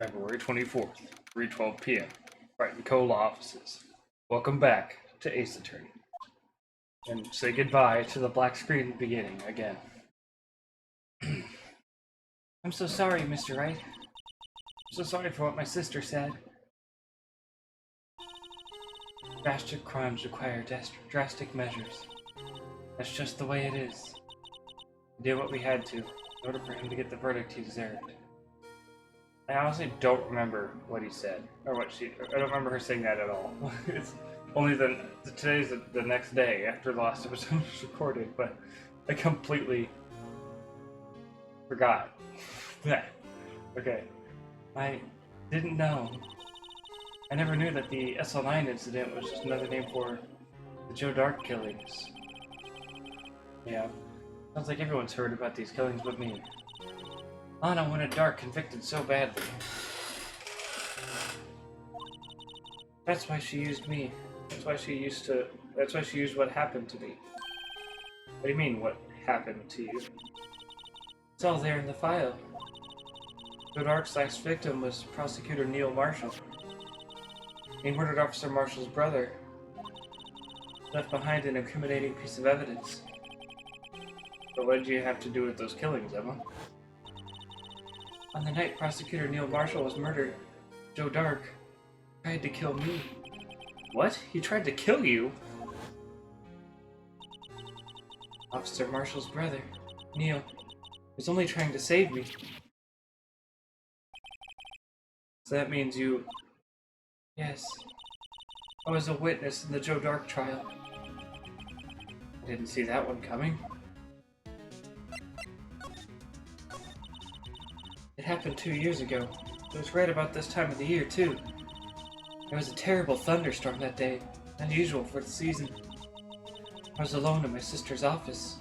February 24th, 3:12 p.m. Wright and Cola offices. Welcome back to Ace Attorney. And say goodbye to the black screen beginning again. I'm so sorry, Mr. Wright. I'm so sorry for what my sister said. Drastic crimes require drastic measures. That's just the way it is. We did what we had to in order for him to get the verdict he deserved. I honestly don't remember what he said, or what she. I don't remember her saying that at all. It's only today's the next day after the last episode was recorded, but I completely forgot that. Okay. I didn't know. I never knew that the SL9 incident was just another name for the Joe Dark killings. Yeah. Sounds like everyone's heard about these killings but me. Lana wanted Dark convicted so badly. That's why she used me. That's why she used what happened to me. What do you mean, what happened to you? It's all there in the file. Joe Dark's last victim was Prosecutor Neil Marshall. He murdered Officer Marshall's brother. Left behind an incriminating piece of evidence. But what did you have to do with those killings, Emma? On the night Prosecutor Neil Marshall was murdered, Joe Dark tried to kill me. What? He tried to kill you? Officer Marshall's brother, Neil, was only trying to save me. So that means you... Yes. I was a witness in the Joe Dark trial. I didn't see that one coming. It happened 2 years ago. It was right about this time of the year, too. There was a terrible thunderstorm that day, unusual for the season. I was alone in my sister's office.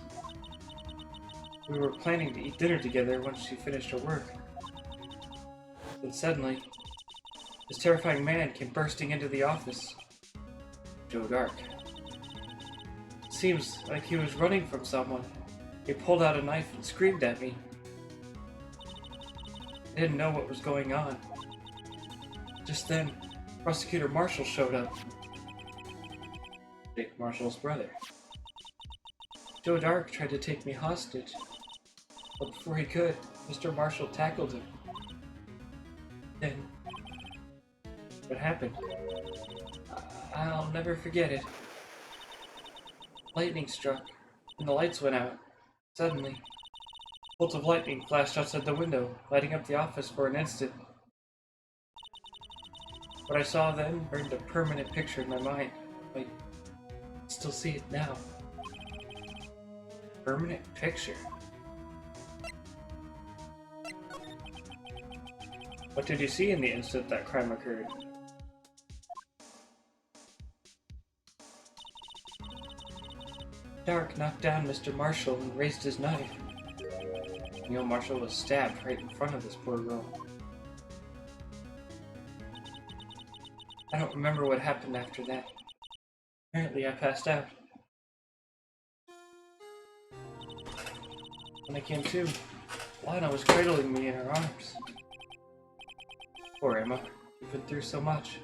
We were planning to eat dinner together once she finished her work. Then suddenly, this terrifying man came bursting into the office. Joe Dark. It seems like he was running from someone. He pulled out a knife and screamed at me. I didn't know what was going on. Just then, Prosecutor Marshall showed up. Dick Marshall's brother. Joe Dark tried to take me hostage. But before he could, Mr. Marshall tackled him. Then, what happened? I'll never forget it. Lightning struck, and the lights went out. Suddenly, bolts of lightning flashed outside the window, lighting up the office for an instant. What I saw then burned a permanent picture in my mind. I still see it now. Permanent picture? What did you see in the instant that crime occurred? Dark knocked down Mr. Marshall and raised his knife. Neil Marshall was stabbed right in front of this poor girl. I don't remember what happened after that. Apparently I passed out. When I came to, Lana was cradling me in her arms. Poor Emma, you've been through so much.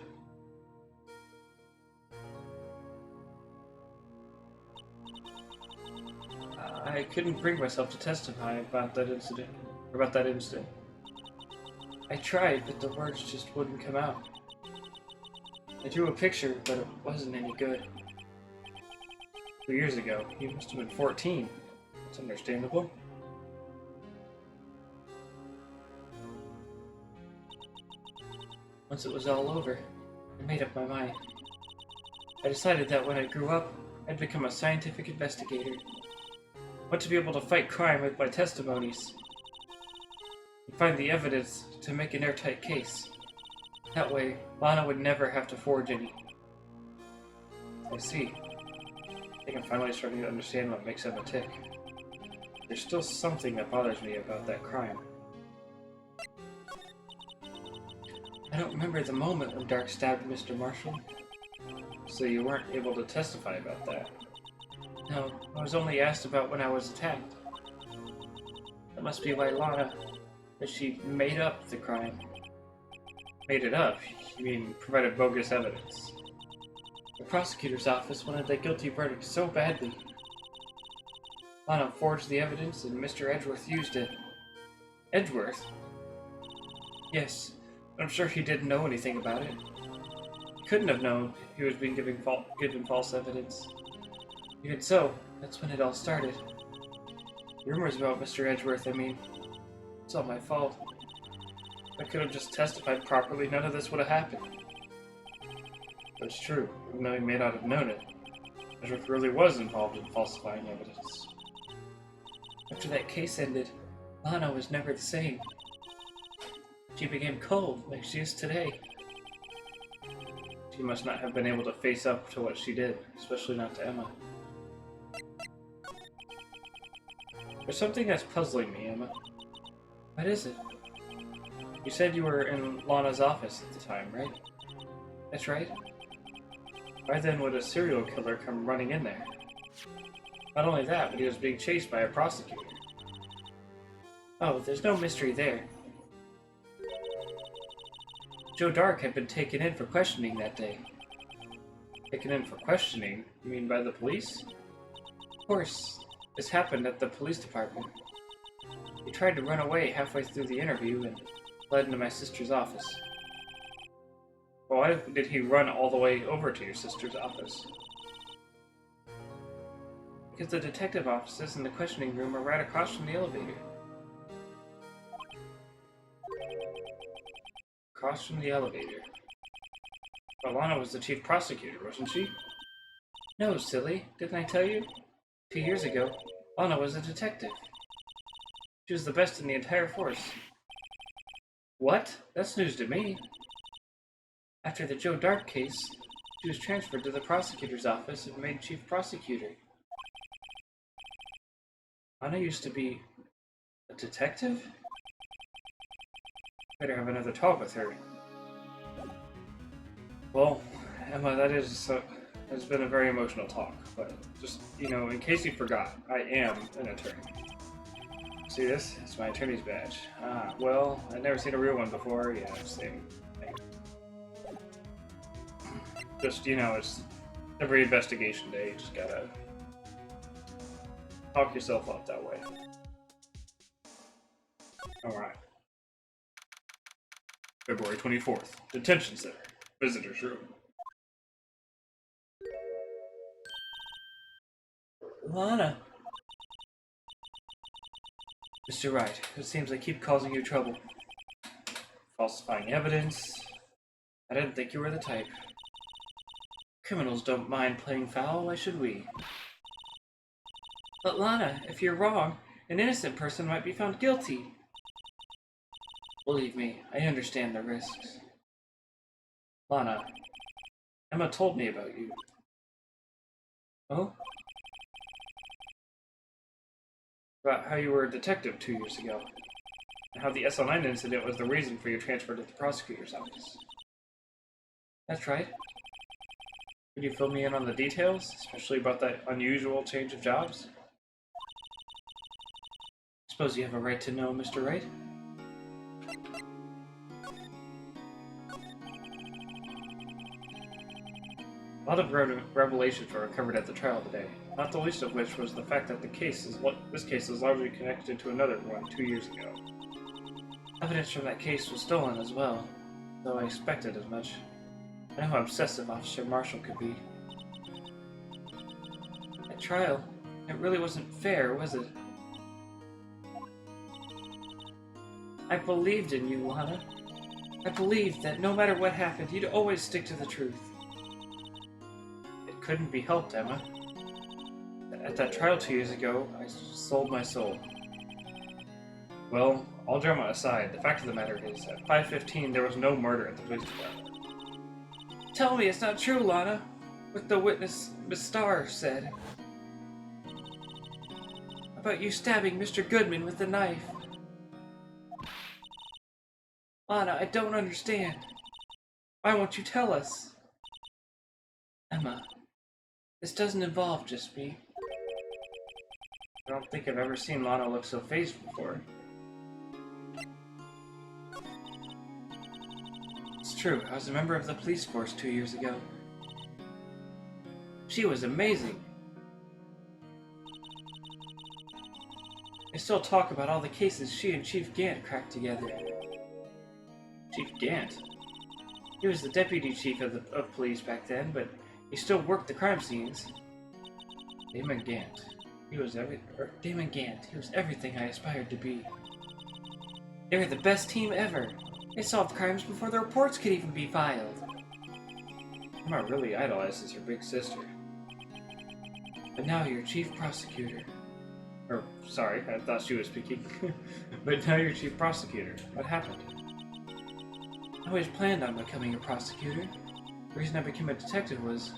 I couldn't bring myself to testify about that incident. I tried, but the words just wouldn't come out. I drew a picture, but it wasn't any good. 2 years ago, you must have been 14. That's understandable. Once it was all over, I made up my mind. I decided that when I grew up, I'd become a scientific investigator. I want to be able to fight crime with my testimonies and find the evidence to make an airtight case. That way, Lana would never have to forge any. I see. I think I'm finally starting to understand what makes Emma tick. There's still something that bothers me about that crime. I don't remember the moment when Dark stabbed Mr. Marshall. So you weren't able to testify about that? No, I was only asked about when I was attacked. That must be why Lana, that she made up the crime. Made it up? You mean provided bogus evidence? The prosecutor's office wanted that guilty verdict so badly. Lana forged the evidence and Mr. Edgeworth used it. Edgeworth? Yes, but I'm sure he didn't know anything about it. He couldn't have known he was being given false evidence. Even so, that's when it all started. Rumors about Mr. Edgeworth, I mean. It's all my fault. If I could have just testified properly, none of this would have happened. That's true, even though he may not have known it. Edgeworth really was involved in falsifying evidence. After that case ended, Lana was never the same. She became cold, like she is today. She must not have been able to face up to what she did, especially not to Emma. There's something that's puzzling me, Emma. What is it? You said you were in Lana's office at the time, right? That's right. Why then would a serial killer come running in there? Not only that, but he was being chased by a prosecutor. Oh, there's no mystery there. Joe Dark had been taken in for questioning that day. Taken in for questioning? You mean by the police? Of course. This happened at the police department. He tried to run away halfway through the interview and fled into my sister's office. Well, why did he run all the way over to your sister's office? Because the detective offices and the questioning room are right across from the elevator. Across from the elevator. But Lana was the chief prosecutor, wasn't she? No, silly. Didn't I tell you? 2 years ago, Lana was a detective. She was the best in the entire force. What? That's news to me. After the Joe Dark case, she was transferred to the prosecutor's office and made chief prosecutor. Lana used to be a detective? Better have another talk with her. Well, Emma, has been a very emotional talk, but just, in case you forgot, I am an attorney. See this? It's my attorney's badge. Ah, well, I've never seen a real one before. Yeah, same thing. Just, it's every investigation day, you just gotta talk yourself up that way. Alright. February 24th. Detention Center. Visitor's room. Lana. Mr. Wright, it seems I keep causing you trouble. Falsifying evidence. I didn't think you were the type. Criminals don't mind playing foul, why should we? But Lana, if you're wrong, an innocent person might be found guilty. Believe me, I understand the risks. Lana, Emma told me about you. Oh? About how you were a detective 2 years ago, and how the SL9 incident was the reason for your transfer to the prosecutor's office. That's right. Could you fill me in on the details, especially about that unusual change of jobs? Suppose you have a right to know, Mr. Wright? A lot of revelations were uncovered at the trial today, not the least of which was the fact that this case is largely connected to another one 2 years ago. Evidence from that case was stolen as well, though I expected as much. I know how obsessive Officer Marshall could be. At trial, it really wasn't fair, was it? I believed in you, Lana. I believed that no matter what happened, you'd always stick to the truth. It couldn't be helped, Emma. At that trial 2 years ago, I sold my soul. Well, all drama aside, the fact of the matter is, at 5:15 there was no murder at the police department. Tell me it's not true, Lana. What the witness, Miss Starr, said. About you stabbing Mr. Goodman with the knife. Lana, I don't understand. Why won't you tell us? Emma, this doesn't involve just me. I don't think I've ever seen Lana look so phased before. It's true, I was a member of the police force 2 years ago. She was amazing. I still talk about all the cases she and Chief Gant cracked together. Chief Gant? He was the deputy chief of police back then, but he still worked the crime scenes. Damon Gant. Damon Gant. He was everything I aspired to be. They were the best team ever. They solved crimes before the reports could even be filed. Emma really idolizes her big sister. But now you're chief prosecutor. Or, sorry, I thought she was speaking. But now you're chief prosecutor. What happened? I always planned on becoming a prosecutor. The reason I became a detective was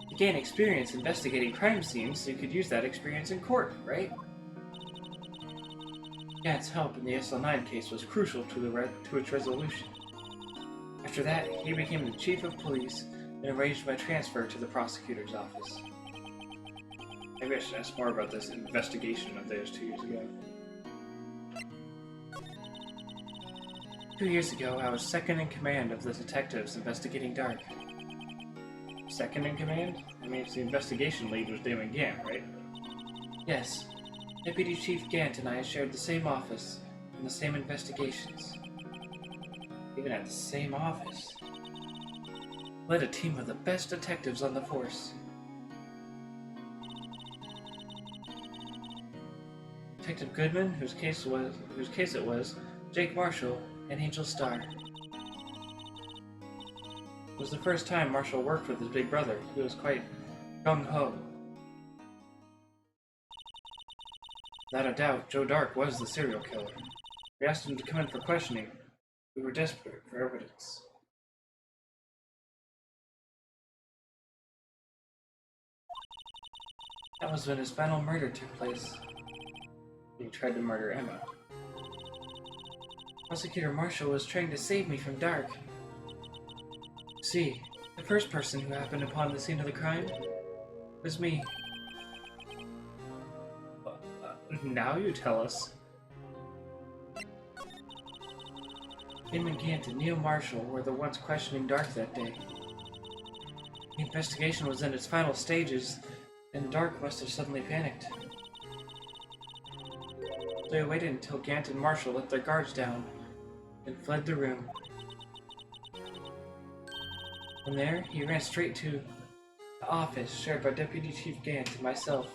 to gain experience investigating crime scenes so you could use that experience in court, right? Gant's help in the SL9 case was crucial to its resolution. After that, he became the chief of police and arranged my transfer to the prosecutor's office. Maybe I should ask more about this investigation of theirs 2 years ago. 2 years ago, I was second in command of the detectives investigating Dark. Second in command? I mean, it's the investigation lead was Damon Gant, right? Yes. Deputy Chief Gant and I shared the same office and the same investigations. Even at the same office? Led a team of the best detectives on the force. Detective Goodman, whose case it was, Jake Marshall, and Angel Starr. It was the first time Marshall worked with his big brother, who was quite gung-ho. Without a doubt, Joe Dark was the serial killer. We asked him to come in for questioning. We were desperate for evidence. That was when his final murder took place. He tried to murder Emma. Prosecutor Marshall was trying to save me from Dark. See, the first person who happened upon the scene of the crime was me. Now you tell us. Damon Gant and Neil Marshall were the ones questioning Dark that day. The investigation was in its final stages, and Dark must have suddenly panicked. So I waited until Gant and Marshall let their guards down, and fled the room. From there, he ran straight to the office shared by Deputy Chief Gant and myself.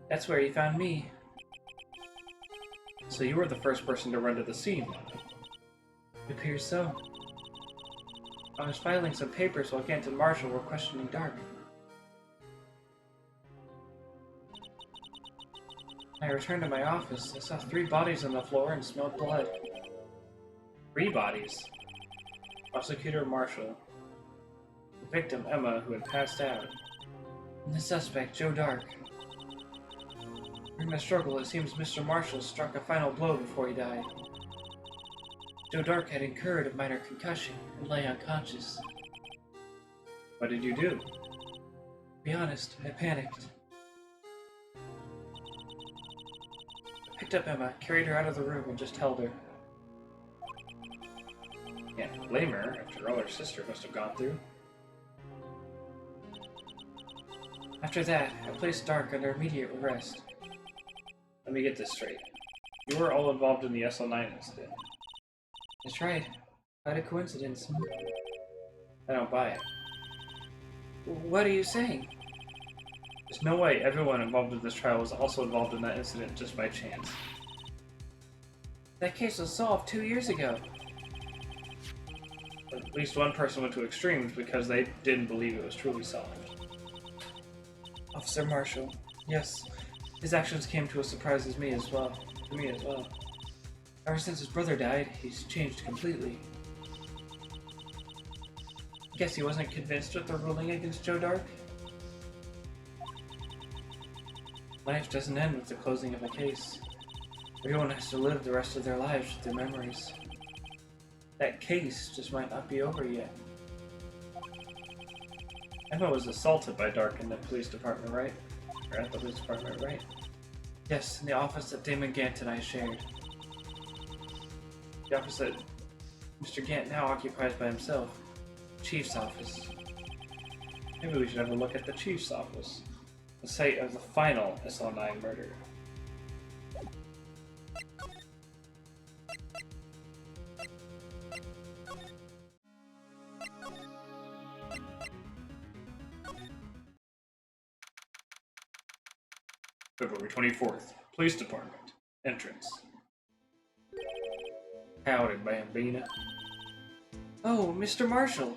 That's where he found me. So you were the first person to run to the scene? It appears so. I was filing some papers while Gant and Marshall were questioning Dark. When I returned to my office, I saw 3 bodies on the floor and smelled blood. 3 bodies? Prosecutor Marshall, the victim Emma, who had passed out, and the suspect Joe Dark. During the struggle, it seems Mr. Marshall struck a final blow before he died. Joe Dark had incurred a minor concussion and lay unconscious. What did you do? To be honest, I panicked. I picked up Emma, carried her out of the room, and just held her. Can't blame her after all her sister must have gone through. After that, I placed Dark under immediate arrest. Let me get this straight. You were all involved in the SL9 incident. That's right. Quite a coincidence. I don't buy it. What are you saying? There's no way everyone involved in this trial was also involved in that incident just by chance. That case was solved 2 years ago. At least one person went to extremes because they didn't believe it was truly solved. Officer Marshall. Yes, his actions came to a surprise to me as well. Ever since his brother died, he's changed completely. I guess he wasn't convinced with the ruling against Joe Dark. Life doesn't end with the closing of a case. Everyone has to live the rest of their lives with their memories. That case just might not be over yet. Emma was assaulted by Dark in the police department, right? Or at the police department, right? Yes, in the office that Damon Gant and I shared. The office that Mr. Gant now occupies by himself. Chief's office. Maybe we should have a look at the Chief's office. The site of the final SL9 murder. February 24th, Police Department. Entrance. Howdy, Bambina. Oh, Mr. Marshall!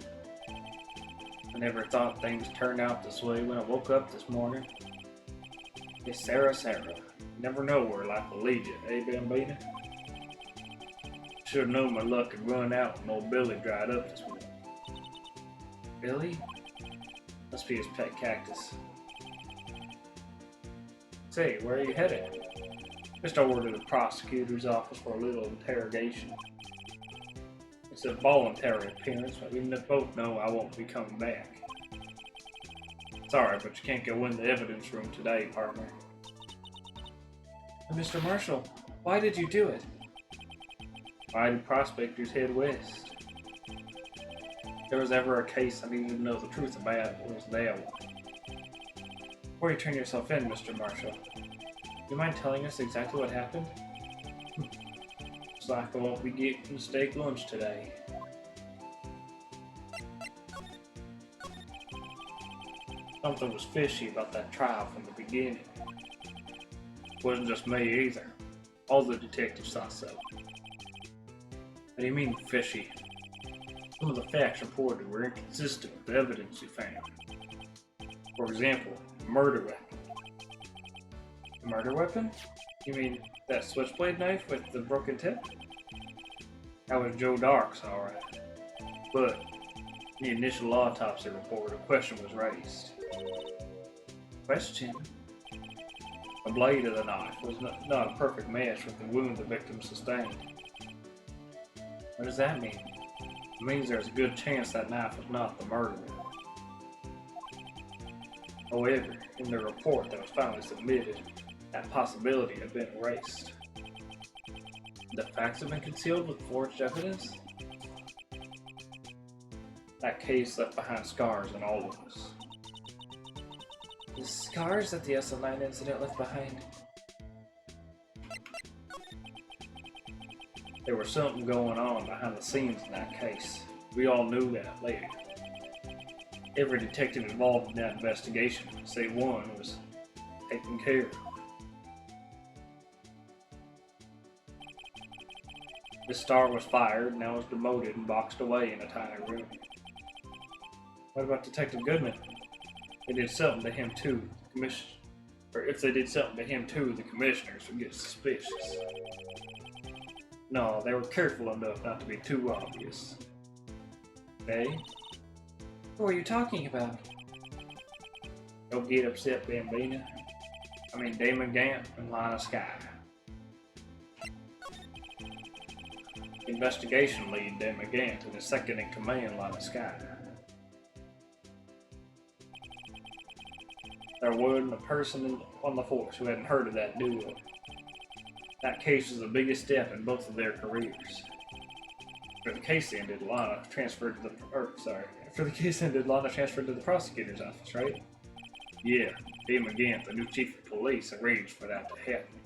I never thought things turned out this way when I woke up this morning. It's Sarah. You never know where life will lead you, eh, Bambina? Should have known my luck had run out when old Billy dried up this morning. Billy? Must be his pet cactus. Say, where are you headed? Just over to the prosecutor's office for a little interrogation. It's a voluntary appearance, but we both know I won't be coming back. Sorry, but you can't go in the evidence room today, partner. Mr. Marshall, why did you do it? Why did prospectors head west? If there was ever a case I needed to know the truth about, it was that one. Before you turn yourself in, Mr. Marshall, do you mind telling us exactly what happened? Looks like I won't be getting steak lunch today. Something was fishy about that trial from the beginning. It wasn't just me either. All the detectives thought so. What do you mean fishy? Some of the facts reported were inconsistent with the evidence you found. For example, a murder weapon. A murder weapon? You mean that switchblade knife with the broken tip? That was Joe Dark's, alright. But in the initial autopsy report, a question was raised. Question? The blade of the knife was not a perfect match with the wound the victim sustained. What does that mean? It means there's a good chance that knife was not the murderer. However, in the report that was finally submitted, that possibility had been erased. The facts have been concealed with forged evidence? That case left behind scars in all of us. The scars that the SL9 incident left behind? There was something going on behind the scenes in that case. We all knew that later. Every detective involved in that investigation, save one, was taken care of. This star was fired, now is demoted and boxed away in a tiny room. What about Detective Goodman? They did something to him too. If they did something to him too, the commissioners would get suspicious. No, they were careful enough not to be too obvious. They? Who are you talking about? Don't get upset, Bambina. I mean Damon Gant and Lana Sky. Investigation lead Damon Gant and his second in command, Lana Sky. There wasn't a person on the force who hadn't heard of that duo. That case was the biggest step in both of their careers. After the case ended, Lana transferred to the prosecutor's office, right? Yeah, Damon Gant, the new chief of police, arranged for that to happen.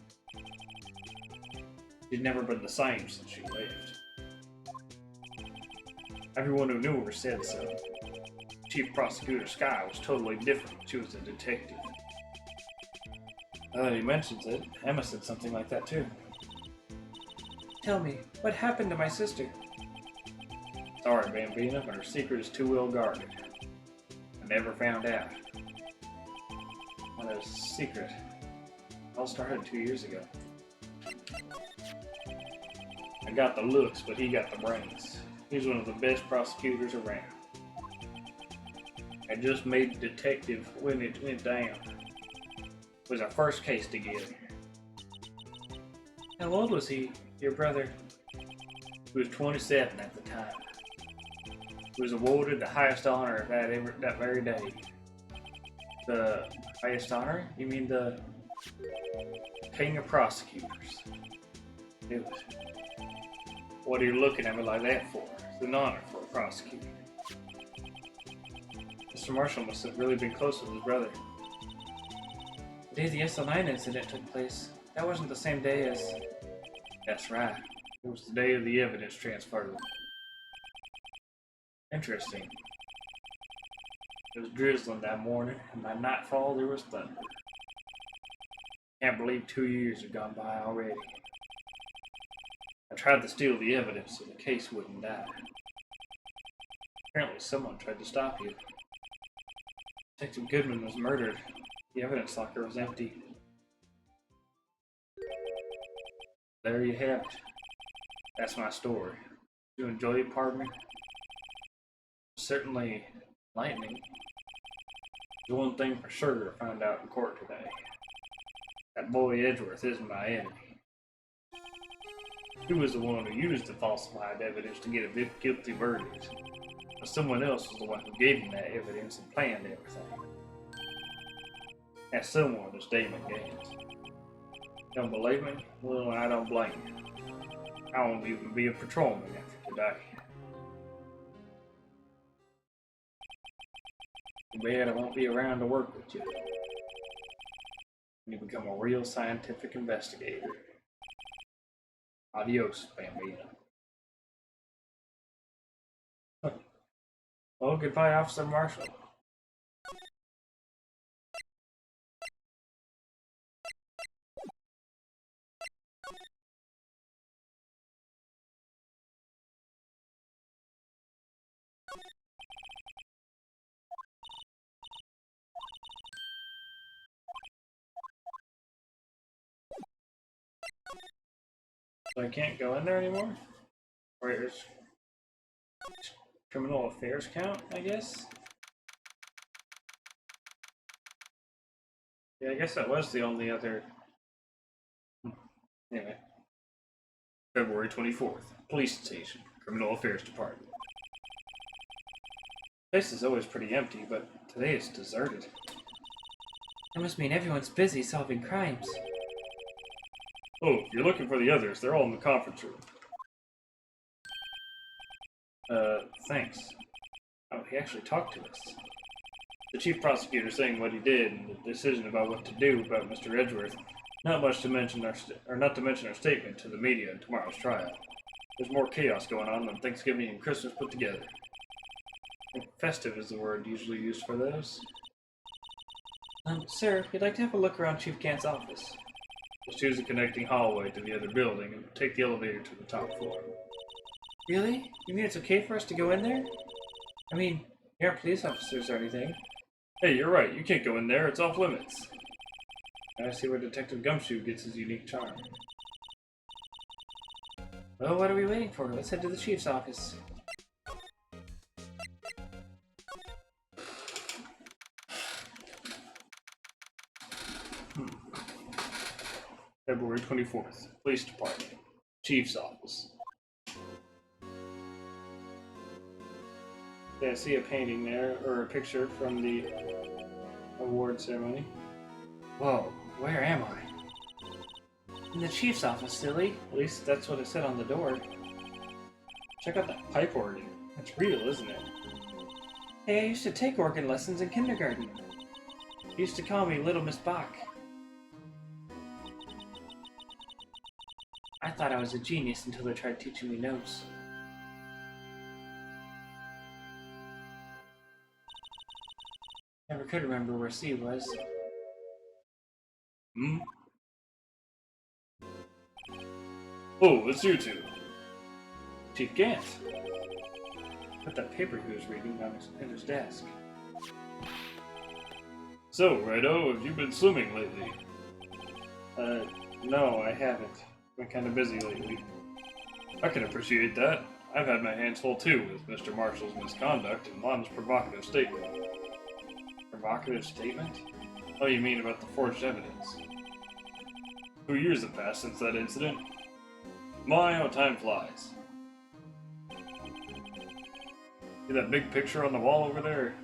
She'd never been the same since she left. Everyone who knew her said so. Chief Prosecutor Sky was totally different when she was a detective. He mentions it. Emma said something like that too. Tell me, what happened to my sister? Sorry, Bambina, but her secret is too well guarded. I never found out. What a secret. It all started 2 years ago. I got the looks, but he got the brains. He's one of the best prosecutors around. I just made detective when it went down. It was our first case together. How old was he, your brother? He was 27 at the time. He was awarded the highest honor of that very day. The highest honor? You mean the King of Prosecutors. It What are you looking at me like that for? It's an honor for a prosecutor. Mr. Marshall must have really been close with his brother. The day the SL9 incident took place, that wasn't the same day as... That's right. It was the day of the evidence transfer. Interesting. It was drizzling that morning, and by nightfall there was thunder. Can't believe 2 years have gone by already. I tried to steal the evidence so the case wouldn't die. Apparently someone tried to stop you. Detective Goodman was murdered. The evidence locker was empty. There you have it. That's my story. You enjoy it, pardon me? Certainly enlightening. There's one thing for sure I found out in court today. That boy Edgeworth isn't my enemy. He was the one who used the falsified evidence to get a guilty verdict. But someone else was the one who gave him that evidence and planned everything. That someone is Damon Gaines. Don't believe me? Well, I don't blame you. I won't even be a patrolman after today. Too bad I won't be around to work with you. You become a real scientific investigator. Adios, Bambino. Well, goodbye, Officer Marshall. So I can't go in there anymore? Where's criminal affairs count, I guess? Yeah, I guess that was the only other... Anyway. February 24th. Police station. Criminal affairs department. The place is always pretty empty, but today it's deserted. That must mean everyone's busy solving crimes. Oh, if you're looking for the others, they're all in the conference room. Thanks. Oh, he actually talked to us. The chief prosecutor saying what he did and the decision about what to do about Mr. Edgeworth. Not much to mention not to mention our statement to the media in tomorrow's trial. There's more chaos going on than Thanksgiving and Christmas put together. I think festive is the word usually used for those. Sir, we'd like to have a look around Chief Gant's office. Just use the connecting hallway to the other building and take the elevator to the top floor. Really? You mean it's okay for us to go in there? I mean, we aren't police officers or anything. Hey, you're right. You can't go in there. It's off limits. I see where Detective Gumshoe gets his unique charm. Well, what are we waiting for? Let's head to the chief's office. February 24th. Police Department. Chief's office. Yeah, I see a painting there, or a picture from the award ceremony. Whoa, where am I? In the chief's office, silly. At least that's what it said on the door. Check out that pipe organ. That's real, isn't it? Hey, I used to take organ lessons in kindergarten. They used to call me Little Miss Bach. I thought I was a genius until they tried teaching me notes. Never could remember where C was. Hmm? Oh, it's you two. Chief Gant. Put that paper he was reading on his desk. So, Righto, have you been swimming lately? No, I haven't. Been kind of busy lately. I can appreciate that. I've had my hands full too with Mr. Marshall's misconduct and Lon's provocative statement. Provocative statement? Oh, you mean about the forged evidence? 2 years have passed since that incident. My, how time flies. See that big picture on the wall over there?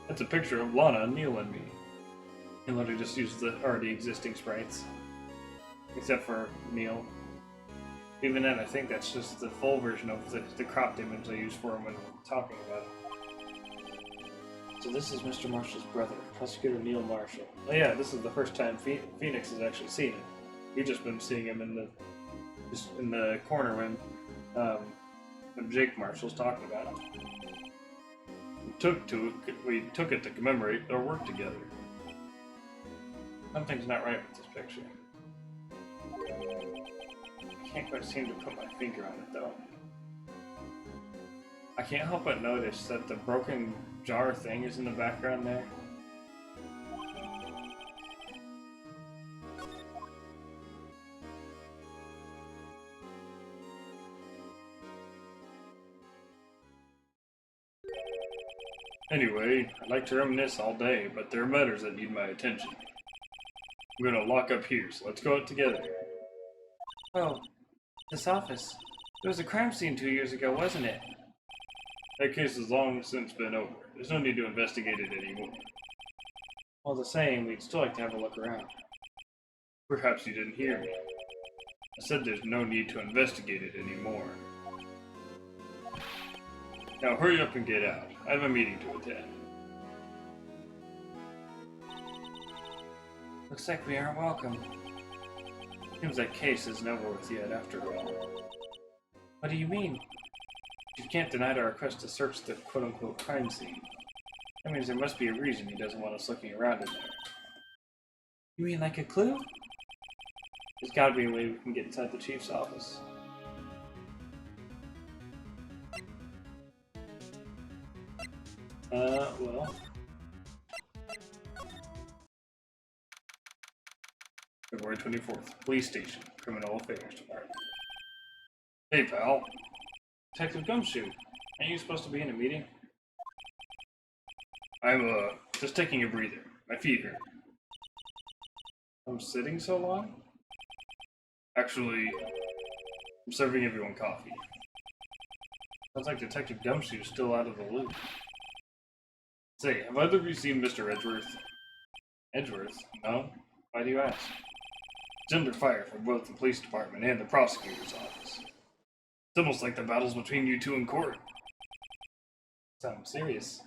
That's a picture of Lana, Neil, and me. And literally just use the already existing sprites. Except for Neil. Even then, I think that's just the full version of the cropped image I use for him when talking about him. So this is Mr. Marshall's brother, Prosecutor Neil Marshall. Oh yeah, this is the first time Phoenix has actually seen him. We've just been seeing him in the corner when Jake Marshall's talking about him. We took it to commemorate our work together. Something's not right with this picture. I can't quite seem to put my finger on it though. I can't help but notice that the broken jar thing is in the background there. Anyway, I'd like to reminisce all day, but there are matters that need my attention. I'm gonna lock up here, so let's go out together. Oh, this office. There was a crime scene 2 years ago, wasn't it? That case has long since been over. There's no need to investigate it anymore. All the same, we'd still like to have a look around. Perhaps you didn't hear me. I said there's no need to investigate it anymore. Now hurry up and get out. I have a meeting to attend. Looks like we aren't welcome. Seems that case isn't over with yet after all. What do you mean? You can't deny our request to search the quote-unquote crime scene. That means there must be a reason he doesn't want us looking around in there. You mean like a clue? There's gotta be a way we can get inside the chief's office. Well... February 24th, Police Station, Criminal Affairs Department. Hey, pal. Detective Gumshoe, ain't you supposed to be in a meeting? I'm, just taking a breather. My feet hurt. I'm sitting so long? Actually, I'm serving everyone coffee. Sounds like Detective Gumshoe's still out of the loop. Say, have either of you seen Mr. Edgeworth? Edgeworth? No? Why do you ask? He's under fire from both the police department and the prosecutor's office. It's almost like the battle's between you two in court. Sounds serious.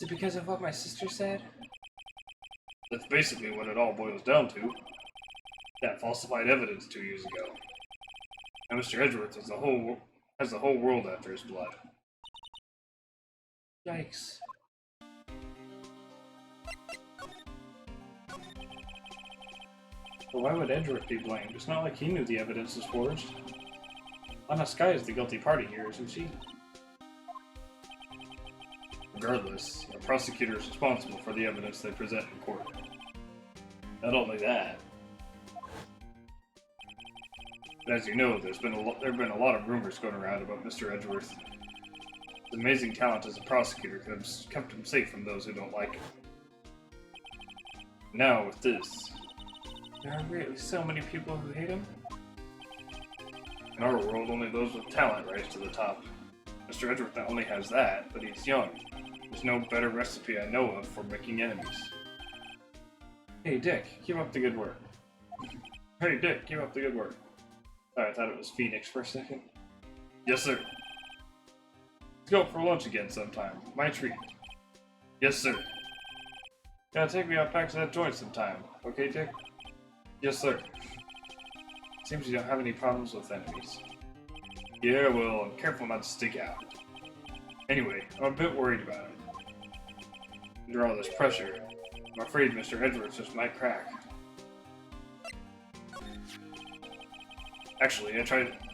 Is it because of what my sister said? That's basically what it all boils down to. That falsified evidence 2 years ago. Now Mr. Edgeworth has the whole world after his blood. Yikes. But why would Edgeworth be blamed? It's not like he knew the evidence was forged. Lana Skye is the guilty party here, isn't she? Regardless, the prosecutor is responsible for the evidence they present in court. Not only that, but as you know, there have been a lot of rumors going around about Mr. Edgeworth. His amazing talent as a prosecutor has kept him safe from those who don't like him. Now with this, There are really so many people who hate him? in our world, only those with talent rise to the top. Mr. Edgeworth not only has that, but he's young. There's no better recipe I know of for making enemies. Hey Dick, keep up the good work. Hey Dick, keep up the good work. Sorry, I thought it was Phoenix for a second. Yes, sir. Let's go out for lunch again sometime. My treat. Yes, sir. Gotta take me out back to that joint sometime. Okay, Dick? Yes, sir. Seems you don't have any problems with enemies. Yeah, well, I'm careful not to stick out. Anyway, I'm a bit worried about him. Under all this pressure, I'm afraid Mr. Edgeworth just might crack. Actually,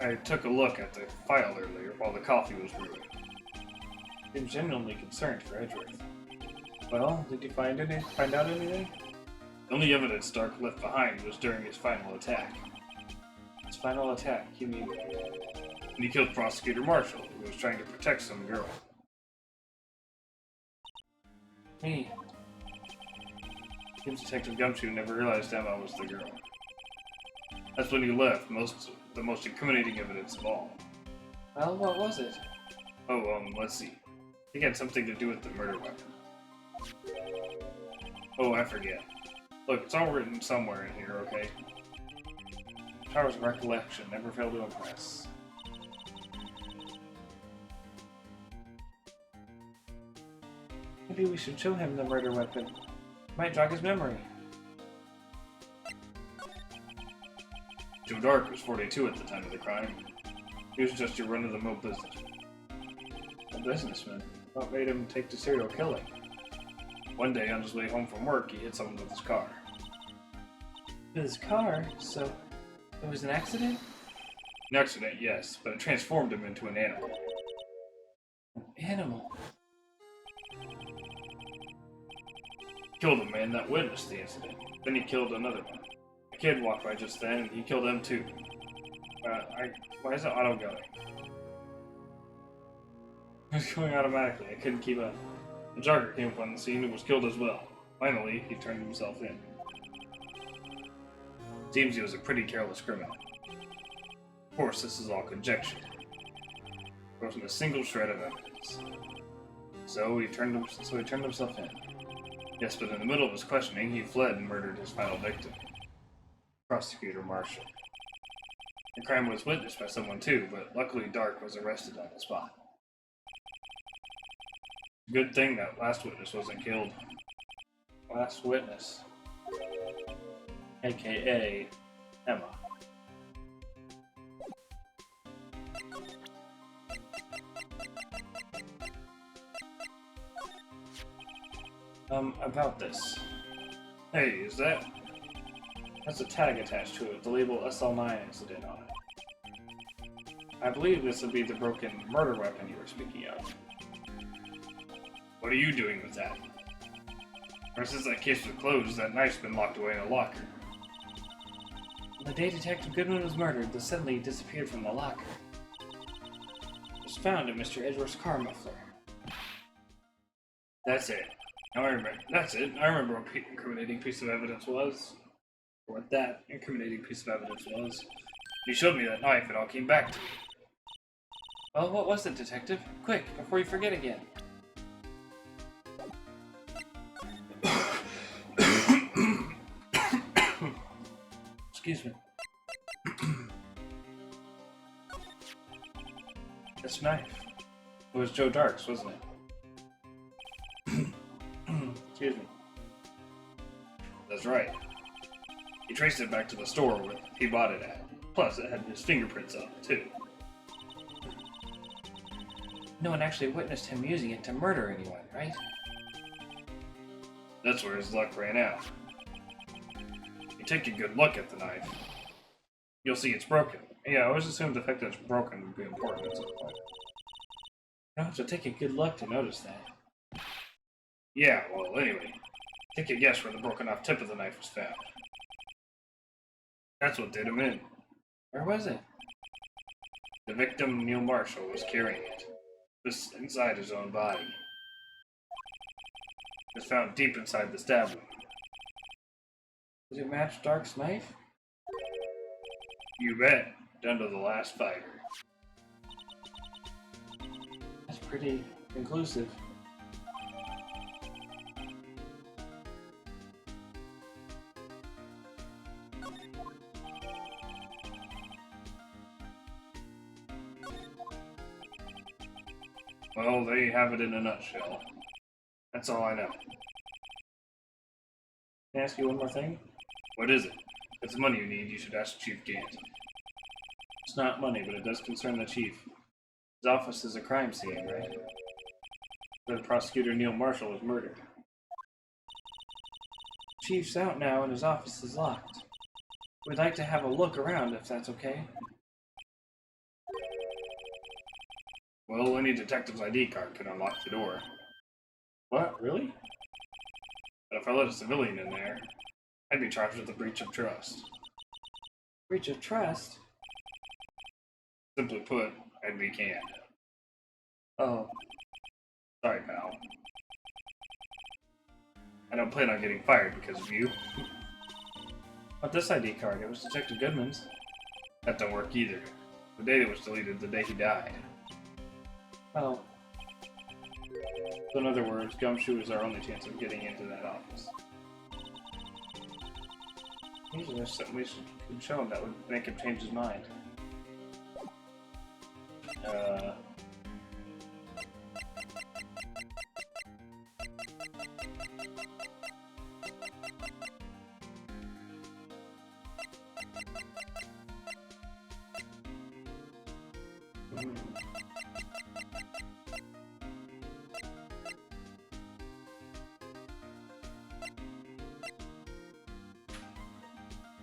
I took a look at the file earlier while the coffee was brewing. I'm genuinely concerned for Edgeworth. Well, did you find out anything? The only evidence Stark left behind was during his final attack. His final attack, you mean? And he killed Prosecutor Marshall, who was trying to protect some girl. Me. Seems Detective Gumshoe never realized Emma was the girl. That's when he left the most incriminating evidence of all. Well, what was it? Oh, let's see. It had something to do with the murder weapon. Oh, I forget. Look, it's all written somewhere in here, okay? Powers of recollection never fail to impress. Maybe we should show him the murder weapon. Might jog his memory. Joe Dark was 42 at the time of the crime. He was just your run-of-the-mill businessman. A businessman? What made him take to serial killing? One day, on his way home from work, he hit someone with his car. With his car? So, it was an accident? An accident, yes, but it transformed him into an animal. An animal? Killed a man that witnessed the incident. Then he killed another one. A kid walked by just then, and he killed them too. Why is the auto going? It's going automatically. I couldn't keep up. The jogger came upon the scene and was killed as well. Finally, he turned himself in. Seems he was a pretty careless criminal. Of course, this is all conjecture. There wasn't a single shred of evidence. So he turned himself in. Yes, but in the middle of his questioning, he fled and murdered his final victim. Prosecutor Marshall. The crime was witnessed by someone too, but luckily Dark was arrested on the spot. Good thing that last witness wasn't killed. Last witness. AKA Emma. About this. Hey, is that? That's a tag attached to it with the label SL9 incident on it. I believe this would be the broken murder weapon you were speaking of. What are you doing with that? Ever since that case was closed, that knife's been locked away in a locker. The day Detective Goodwin was murdered, the suddenly disappeared from the locker. It was found in Mr. Edgeworth's car muffler. That's it. Now I remember. That's it. I remember what incriminating piece of evidence was. Or what that incriminating piece of evidence was. You showed me that knife, and it all came back to me. Well, what was it, Detective? Quick, before you forget again. Excuse me. This knife. It was Joe Dark's, wasn't it? Excuse me. That's right. He traced it back to the store where he bought it at. Plus, it had his fingerprints on it, too. No one actually witnessed him using it to murder anyone, right? That's where his luck ran out. You take a good look at the knife. You'll see it's broken. Yeah, I always assumed the fact that it's broken would be important at some point. You don't have to take a good look to notice that. Yeah, well, anyway. Take a guess where the broken off tip of the knife was found. That's what did him in. Where was it? The victim, Neil Marshall, was carrying it. Just inside his own body. It was found deep inside the stab wound. Does it match Dark's knife? You bet. Down to the last fiber. That's pretty conclusive. Well, there you have it in a nutshell. That's all I know. Can I ask you one more thing? What is it? If it's money you need, you should ask Chief Gant. It's not money, but it does concern the chief. His office is a crime scene, right? Where the prosecutor Neil Marshall was murdered. Chief's out now and his office is locked. We'd like to have a look around if that's okay. Well, any detective's ID card can unlock the door. What, really? But if I let a civilian in there, I'd be charged with a breach of trust. Breach of trust? Simply put, I'd be canned. Oh. Sorry, pal. I don't plan on getting fired because of you. But this ID card, it was Detective Goodman's. That don't work either. The data was deleted the day he died. Oh. So in other words, Gumshoe is our only chance of getting into that office. Usually there's something we could show him that would make him change his mind.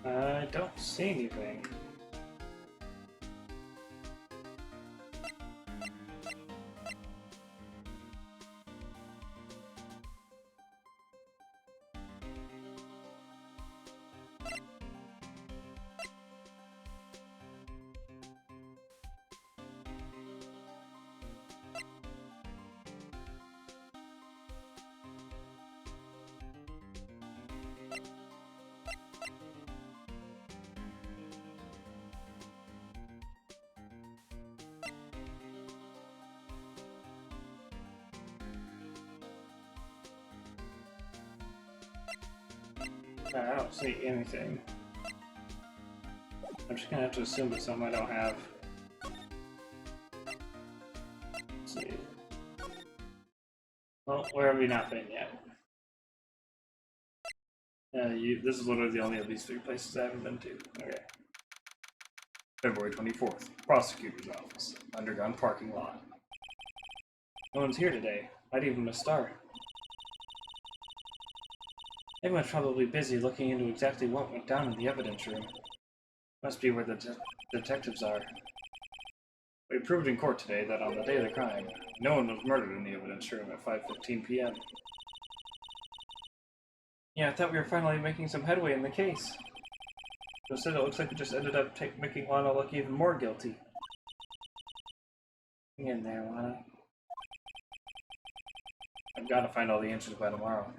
I don't see anything. I don't see anything. I'm just gonna have to assume it's something I don't have. Let's see. Well, where have we not been yet? This is literally the only of these 3 places I haven't been to. Okay. February 24th. Prosecutor's office. Underground parking lot. No one's here today. Not even a star. Everyone's probably busy looking into exactly what went down in the evidence room. Must be where the detectives are. We proved in court today that on the day of the crime, no one was murdered in the evidence room at 5:15 p.m. Yeah, I thought we were finally making some headway in the case. Instead, it looks like we just ended up making Lana look even more guilty. Hang in there, Lana. I've got to find all the answers by tomorrow.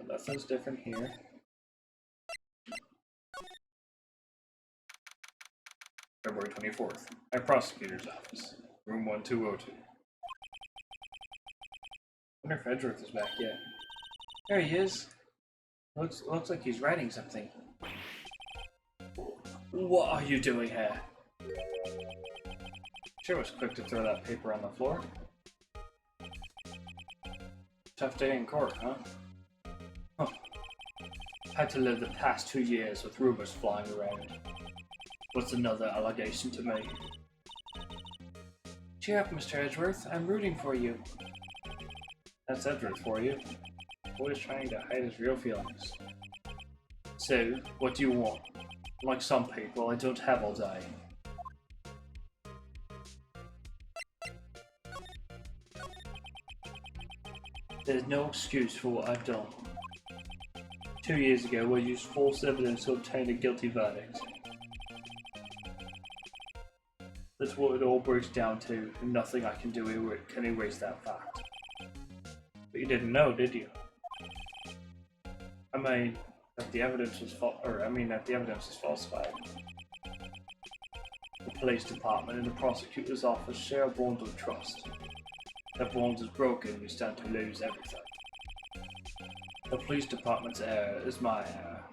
Nothing's different here. February 24th. At prosecutor's office. Room 1202. Wonder if Edgeworth is back yet. There he is. Looks like he's writing something. What are you doing here? Sure was quick to throw that paper on the floor. Tough day in court, huh? Huh. Had to live the past 2 years with rumors flying around. What's another allegation to me? Cheer up, Mr. Edgeworth. I'm rooting for you. That's Edgeworth for you. Boy's trying to hide his real feelings. So, what do you want? Like some people, I don't have all day. There's no excuse for what I've done. 2 years ago, I used false evidence to obtain a guilty verdict. That's what it all breaks down to, and nothing I can do can erase that fact. But you didn't know, did you? I mean, that the evidence was that the evidence is falsified. The police department and the prosecutor's office share a bond of trust. If that bond is broken, we stand to lose everything. The police department's error is my error.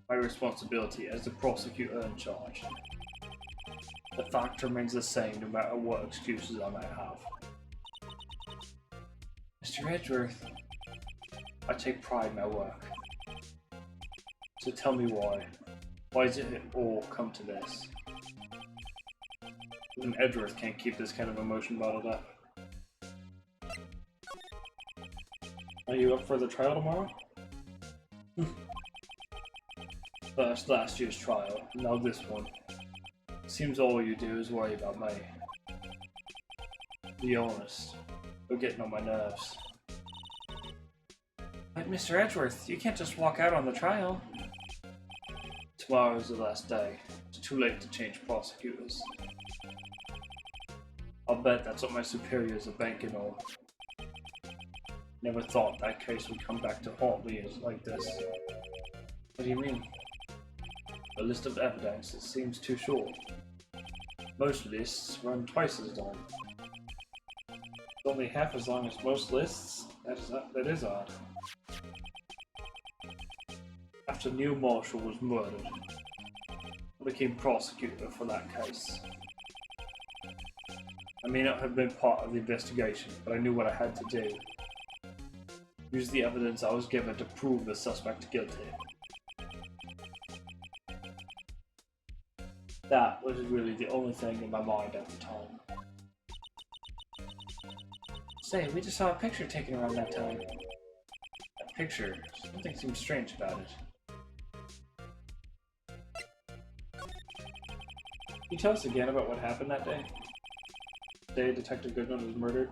My responsibility as the prosecutor in charge. The fact remains the same no matter what excuses I might have. Mr. Edgeworth, I take pride in my work. So tell me why. Why does it all come to this? Even Edgeworth can't keep this kind of emotion bottled up. Are you up for the trial tomorrow? First last year's trial, now this one. Seems all you do is worry about me. Be honest, you're getting on my nerves. But Mr. Edgeworth, you can't just walk out on the trial. Tomorrow is the last day. It's too late to change prosecutors. I'll bet that's what my superiors are banking on. Never thought that case would come back to haunt me like this. What do you mean? The list of evidence, it seems too short. Most lists run twice as long. It's only half as long as most lists, That is odd. After Neil Marshall was murdered, I became prosecutor for that case. I may not have been part of the investigation, but I knew what I had to do. Use the evidence I was given to prove the suspect guilty. That was really the only thing in my mind at the time. Say, we just saw a picture taken around that time. That picture, something seems strange about it. Can you tell us again about what happened that day? The day Detective Goodman was murdered?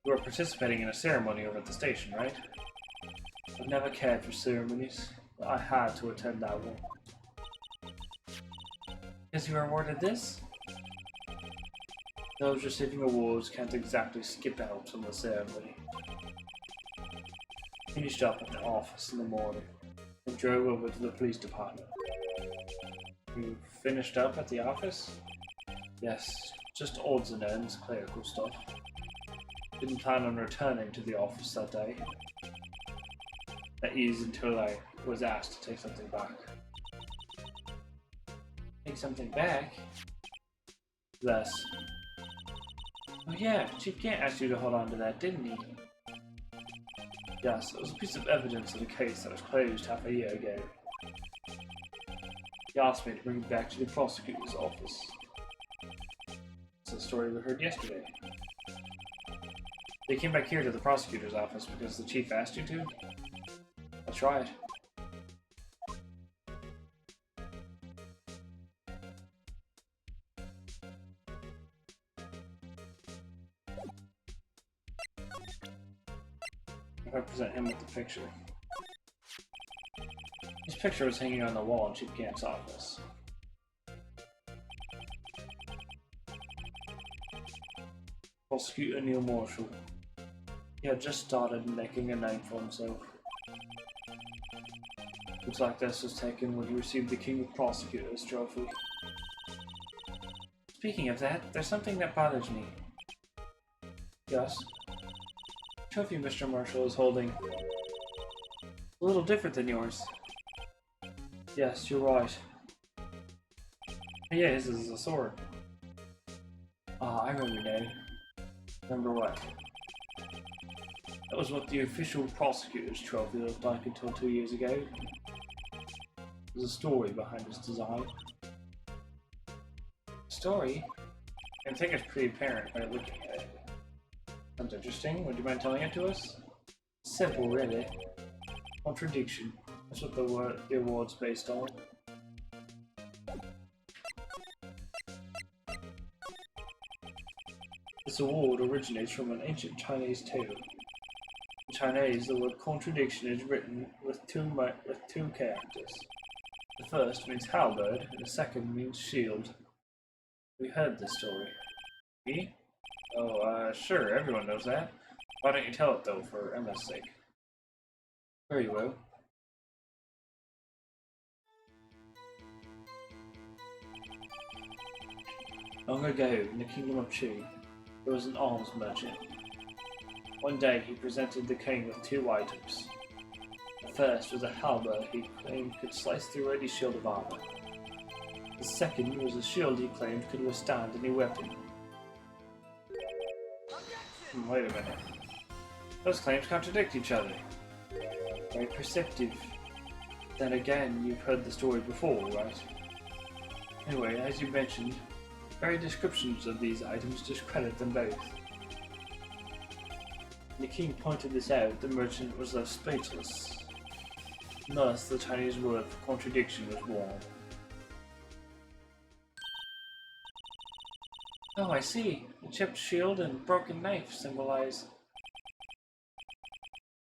You were participating in a ceremony over at the station, right? I've never cared for ceremonies, but I had to attend that one. Because you were awarded this? Those receiving awards can't exactly skip out from the ceremony. Finished up at the office in the morning and drove over to the police department. You finished up at the office? Yes, just odds and ends, clerical stuff. Didn't plan on returning to the office that day. That is until I was asked to take something back. Take something back? Yes. Oh yeah, Chief Gant asked you to hold on to that, didn't he? Yes, it was a piece of evidence in a case that was closed half a year ago. He asked me to bring it back to the prosecutor's office. It's a story we heard yesterday. They came back here to the prosecutor's office because the chief asked you to? That's right. I present him with the picture. His picture was hanging on the wall in Chief Gant's office. Prosecutor Neil Marshall. He had just started making a name for himself. Looks like this was taken when he received the King of Prosecutors trophy. Speaking of that, there's something that bothers me. Yes? The trophy Mr. Marshall is holding. A little different than yours. Yes, you're right. Yeah, his is a sword. Ah, I remember now. Remember what? That was what the official prosecutor's trophy looked like until 2 years ago. There's a story behind its design. Story? I think it's pretty apparent by looking at it. Sounds interesting. Would you mind telling it to us? Simple, really. Contradiction. That's what the award's based on. This award originates from an ancient Chinese tale. In Chinese, the word contradiction is written with two characters. The first means halberd, and the second means shield. We heard this story. Me? Oh, sure, everyone knows that. Why don't you tell it, though, for Emma's sake? Very well. Long ago, in the kingdom of Chu, there was an arms merchant. One day he presented the king with two items. The first was a halberd he claimed could slice through any shield of armor. The second was a shield he claimed could withstand any weapon. Wait a minute. Those claims contradict each other. Very perceptive. Then again, you've heard the story before, right? Anyway, as you mentioned, very descriptions of these items discredit them both. When the king pointed this out, the merchant was left speechless. Thus, the Chinese word for contradiction was born. Oh, I see. The chipped shield and broken knife symbolize...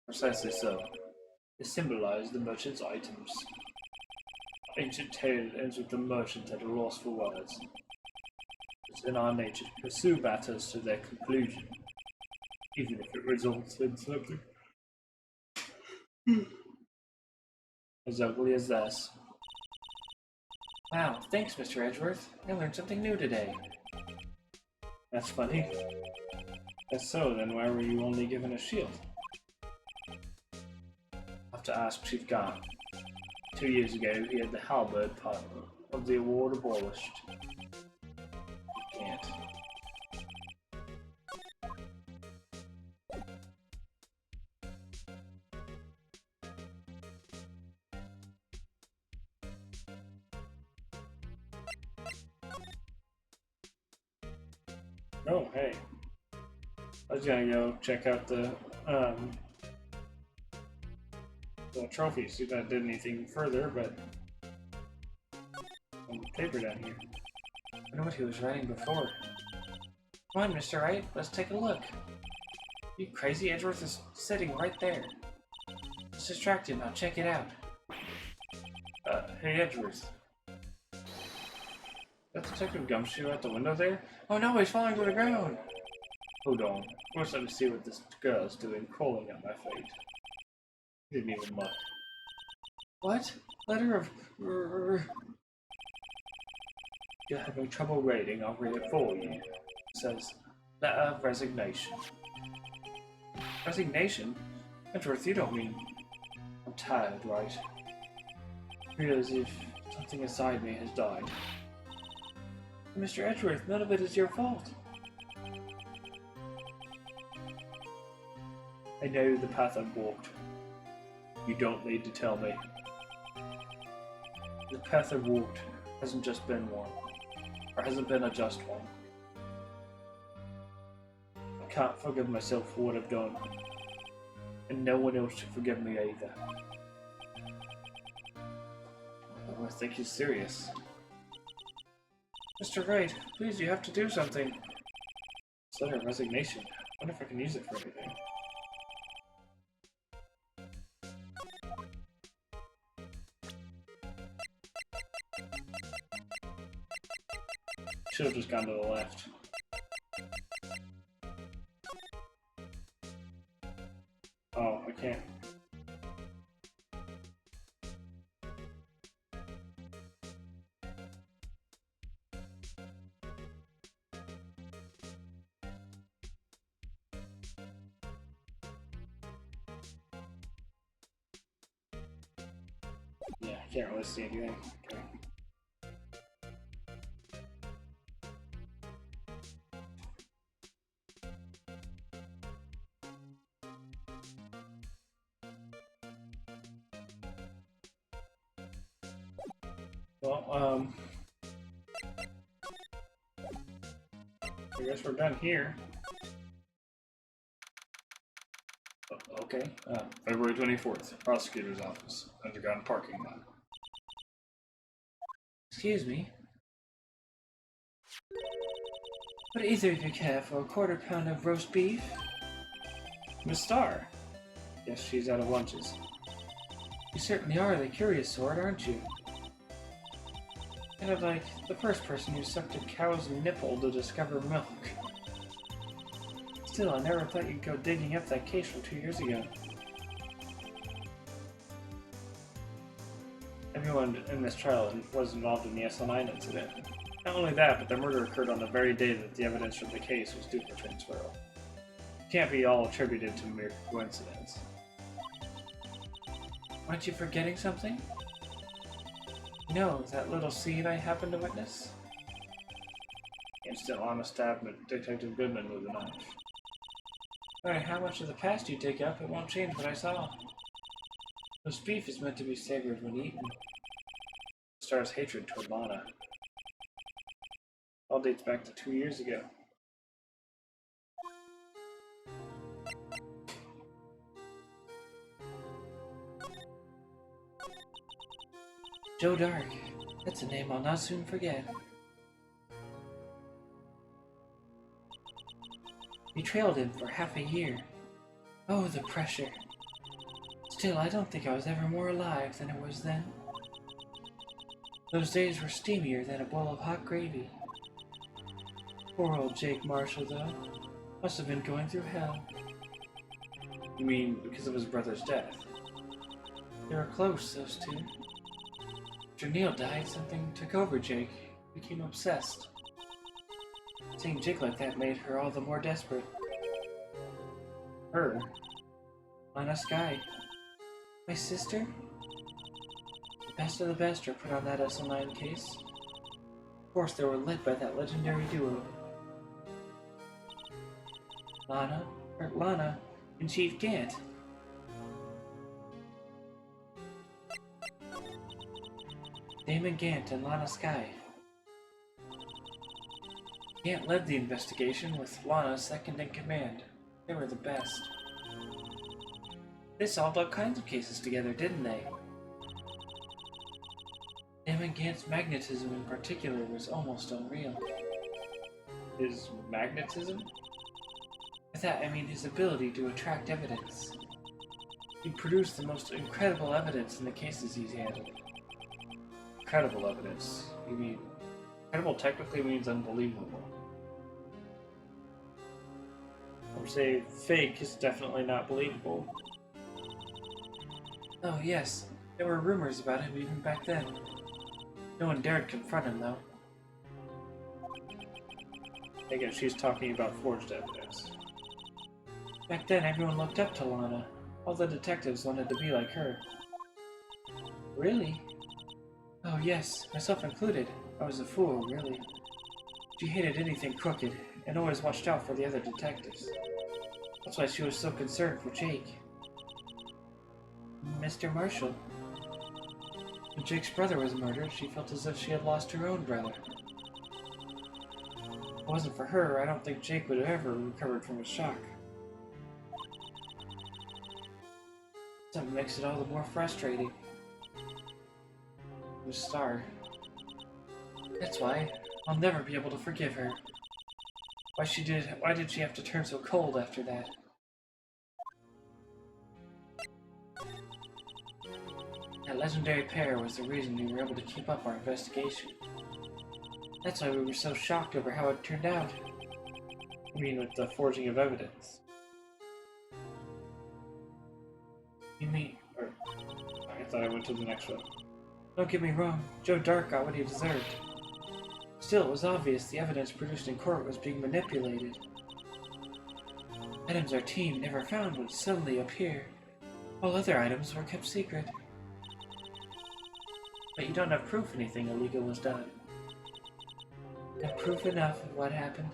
Precisely so. They symbolize the merchant's items. Ancient tale ends with the merchant at a loss for words. It's in our nature to pursue matters to their conclusion, even if it results in something as ugly as this. Wow, thanks, Mr. Edgeworth. I learned something new today. That's funny. If so, then why were you only given a shield? I'll have to ask Chief Gant. 2 years ago, he had the halberd part of the award abolished. He can't. Oh, hey. I was gonna go check out the trophy, see if I did anything further, but paper down here. I wonder what he was writing before. Come on, Mr. Wright, let's take a look. You crazy? Edgeworth is sitting right there. Let's distract him, now check it out. Hey Edgeworth. That Detective Gumshoe out the window there? Oh no, he's falling to the ground! Hold on. First let me see what this girl's doing crawling on my fate. Didn't even look. What? Letter of... You're having trouble reading, I'll read it for you. It says, letter of resignation. Resignation? Edgeworth, you don't mean... I'm tired, right? I feel as if something inside me has died. Mr. Edgeworth, none of it is your fault. I know the path I've walked. You don't need to tell me. The path I've walked hasn't just been one, or hasn't been a just one. I can't forgive myself for what I've done, and no one else should forgive me either. Oh, I think he's serious. Mr. Wright, please, you have to do something. It's letter of resignation. I wonder if I can use it for anything. Should have just gone to the left. Oh, I can't. Yeah, I can't really see anything. Okay. Well, I guess we're done here. Okay. February 24th, Prosecutor's Office, Underground Parking Lot. Excuse me. Would either of you care for a quarter-pound of roast beef? Miss Starr. Yes, she's out of lunches. You certainly are the curious sort, aren't you? Kind of like the first person who sucked a cow's nipple to discover milk. Still, I never thought you'd go digging up that case from 2 years ago. Everyone in this trial was involved in the SL9 incident. Not only that, but the murder occurred on the very day that the evidence from the case was due for transferal. It can't be all attributed to mere coincidence. Aren't you forgetting something? No, that little scene I happened to witness? Instant honest stab at Detective Goodman with a knife. No matter how much of the past you dig up, it won't change what I saw. Roast beef is meant to be savored when eaten. Star's hatred toward Lana. All dates back to 2 years ago. Joe Dark. That's a name I'll not soon forget. We trailed him for half a year. Oh, the pressure. Still, I don't think I was ever more alive than I was then. Those days were steamier than a bowl of hot gravy. Poor old Jake Marshall, though. Must have been going through hell. You mean because of his brother's death? They were close, those two. After Neil died, something took over Jake. He became obsessed. Seeing Jake like that made her all the more desperate. Her? Lana Sky. My sister? The best of the best are put on that SL9 case. Of course, they were led by that legendary duo. Lana, and Chief Gant. Damon Gant and Lana Sky. Gant led the investigation with Lana second in command. They were the best. They solved all kinds of cases together, didn't they? Damon Gant's magnetism in particular was almost unreal. His magnetism? By that I mean his ability to attract evidence. He produced the most incredible evidence in the cases he's handled. Incredible evidence. You mean... Incredible technically means unbelievable. I would say fake is definitely not believable. Oh yes, there were rumors about him even back then. No one dared confront him though. I guess she's talking about forged evidence. Back then everyone looked up to Lana. All the detectives wanted to be like her. Really? Oh yes, myself included. I was a fool, really. She hated anything crooked, and always watched out for the other detectives. That's why she was so concerned for Jake. Mr. Marshall. When Jake's brother was murdered, she felt as if she had lost her own brother. If it wasn't for her, I don't think Jake would have ever recovered from his shock. Something makes it all the more frustrating. The star. That's why I'll never be able to forgive her. Why did she have to turn so cold after that? That legendary pair was the reason we were able to keep up our investigation. That's why we were so shocked over how it turned out. You mean with the forging of evidence? You mean... Or, I thought I went to the next one. Don't get me wrong, Joe Dark got what he deserved. Still, it was obvious the evidence produced in court was being manipulated. Items our team never found would suddenly appear. All other items were kept secret. But you don't have proof anything illegal was done. And proof enough of what happened.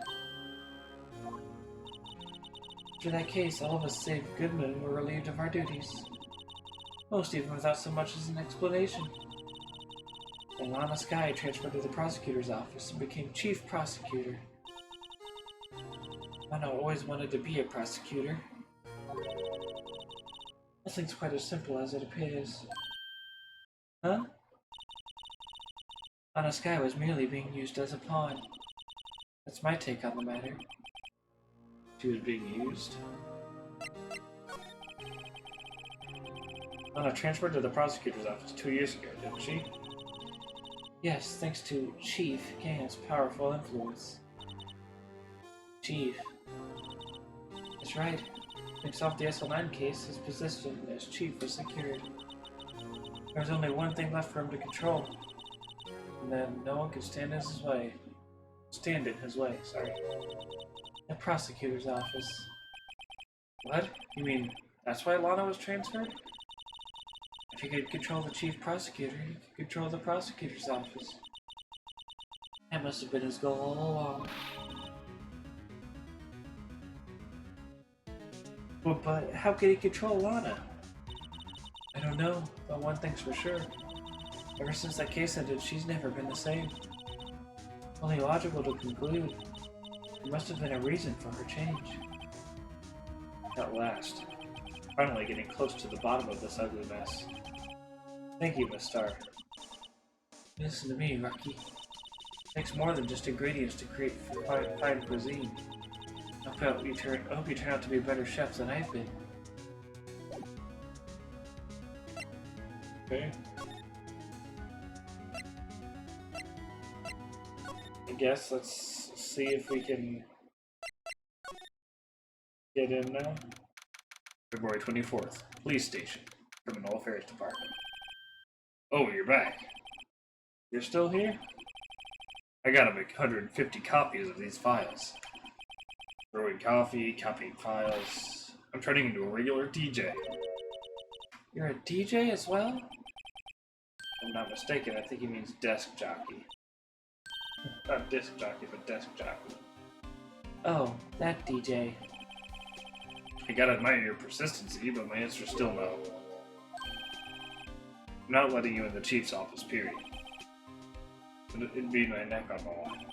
After that case, all of us save Goodman were relieved of our duties. Most even without so much as an explanation. And Lana Sky transferred to the prosecutor's office and became chief prosecutor. Lana always wanted to be a prosecutor. Nothing's quite as simple as it appears. Huh? Lana Sky was merely being used as a pawn. That's my take on the matter. She was being used? Lana transferred to the prosecutor's office 2 years ago, didn't she? Yes, thanks to Chief Gant's powerful influence. Chief. That's right. Thanks off the SL9 case, his position as chief was secured. There was only one thing left for him to control. And then no one could stand in his way. Sorry. The prosecutor's office. What? You mean that's why Lana was transferred? If he could control the chief prosecutor, he could control the prosecutor's office. That must have been his goal all along. But how could he control Lana? I don't know, but one thing's for sure. Ever since that case ended, she's never been the same. Only logical to conclude. There must have been a reason for her change. At last. Finally getting close to the bottom of this ugly mess. Thank you, Miss Star. Listen to me, Rocky. It takes more than just ingredients to create fine cuisine. I hope you turn out to be better chefs than I've been. Okay. I guess let's see if we can get in now. February 24th, Police Station, Criminal Affairs Department. Oh, you're back. You're still here? I gotta make 150 copies of these files. Brewing coffee, copying files. I'm turning into a regular DJ. You're a DJ as well? If I'm not mistaken, I think he means desk jockey. Not disc jockey, but desk jockey. Oh, that DJ. I gotta admire your persistency, but my answer's still no. I'm not letting you in the chief's office, period. It'd be my neck on the line.